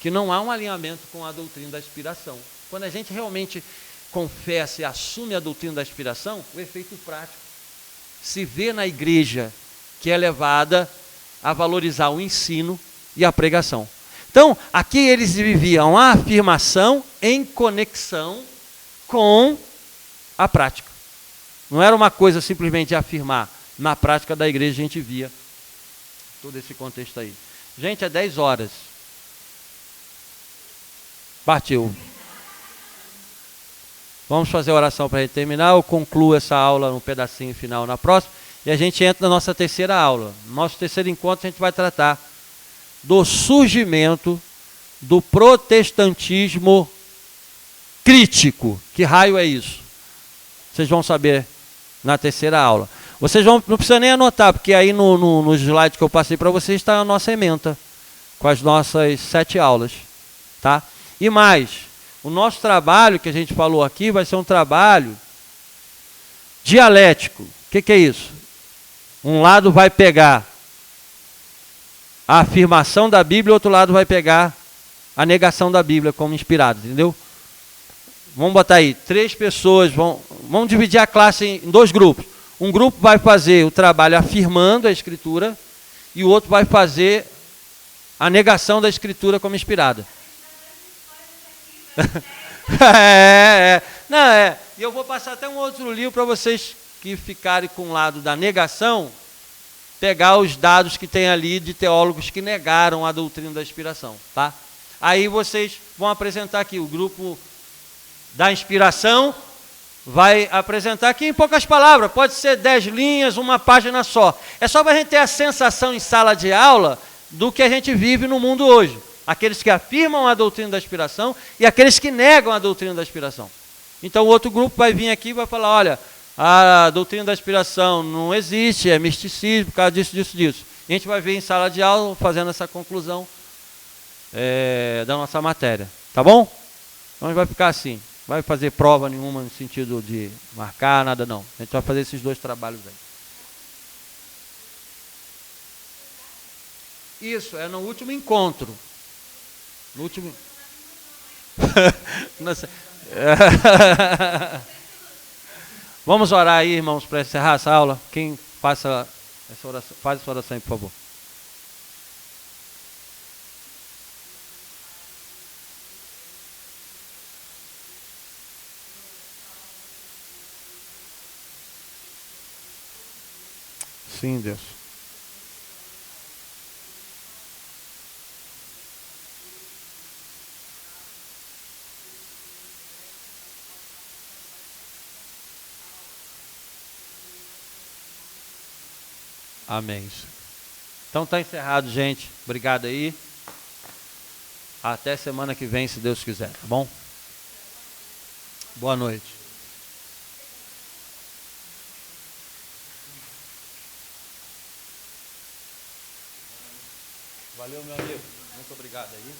[SPEAKER 1] que não há um alinhamento com a doutrina da inspiração. Quando a gente realmente confessa e assume a doutrina da inspiração, o efeito prático se vê na igreja, que é levada a valorizar o ensino e a pregação. Então, aqui eles viviam a afirmação em conexão com a prática. Não era uma coisa simplesmente afirmar. Na prática da igreja a gente via todo esse contexto aí. Gente, é 10 horas. Partiu. Vamos fazer a oração para a gente terminar. Eu concluo essa aula no pedacinho final na próxima. E a gente entra na nossa terceira aula. No nosso terceiro encontro a gente vai tratar do surgimento do protestantismo crítico. Que raio é isso? Vocês vão saber na terceira aula. Vocês não precisam nem anotar, porque aí no slide que eu passei para vocês está a nossa ementa, com as nossas 7 aulas. Tá? E mais, o nosso trabalho que a gente falou aqui vai ser um trabalho dialético. O que é isso? Um lado vai pegar a afirmação da Bíblia, o outro lado vai pegar a negação da Bíblia como inspirada, entendeu? Vamos botar aí, 3 pessoas, vamos dividir a classe em 2 grupos. Um grupo vai fazer o trabalho afirmando a Escritura e o outro vai fazer a negação da Escritura como inspirada. E eu vou passar até um outro livro para vocês que ficarem com o lado da negação, pegar os dados que tem ali de teólogos que negaram a doutrina da inspiração, tá? Aí vocês vão apresentar aqui, o grupo da inspiração vai apresentar aqui em poucas palavras, pode ser 10 linhas, uma página só. É só para a gente ter a sensação em sala de aula do que a gente vive no mundo hoje. Aqueles que afirmam a doutrina da inspiração e aqueles que negam a doutrina da inspiração. Então o outro grupo vai vir aqui e vai falar, olha, a doutrina da inspiração não existe, é misticismo, por causa disso. E a gente vai ver em sala de aula fazendo essa conclusão da nossa matéria. Tá bom? Então vai ficar assim. Não vai fazer prova nenhuma no sentido de marcar, nada não. A gente vai fazer esses 2 trabalhos aí. Isso, é no último encontro. No último... Vamos orar aí, irmãos, para encerrar essa aula. Quem faça essa oração, faz essa oração aí, por favor. Sim, Deus. Amém. Então está encerrado, gente. Obrigado aí. Até semana que vem, se Deus quiser, tá bom? Boa noite. Valeu, meu amigo. Muito obrigado aí.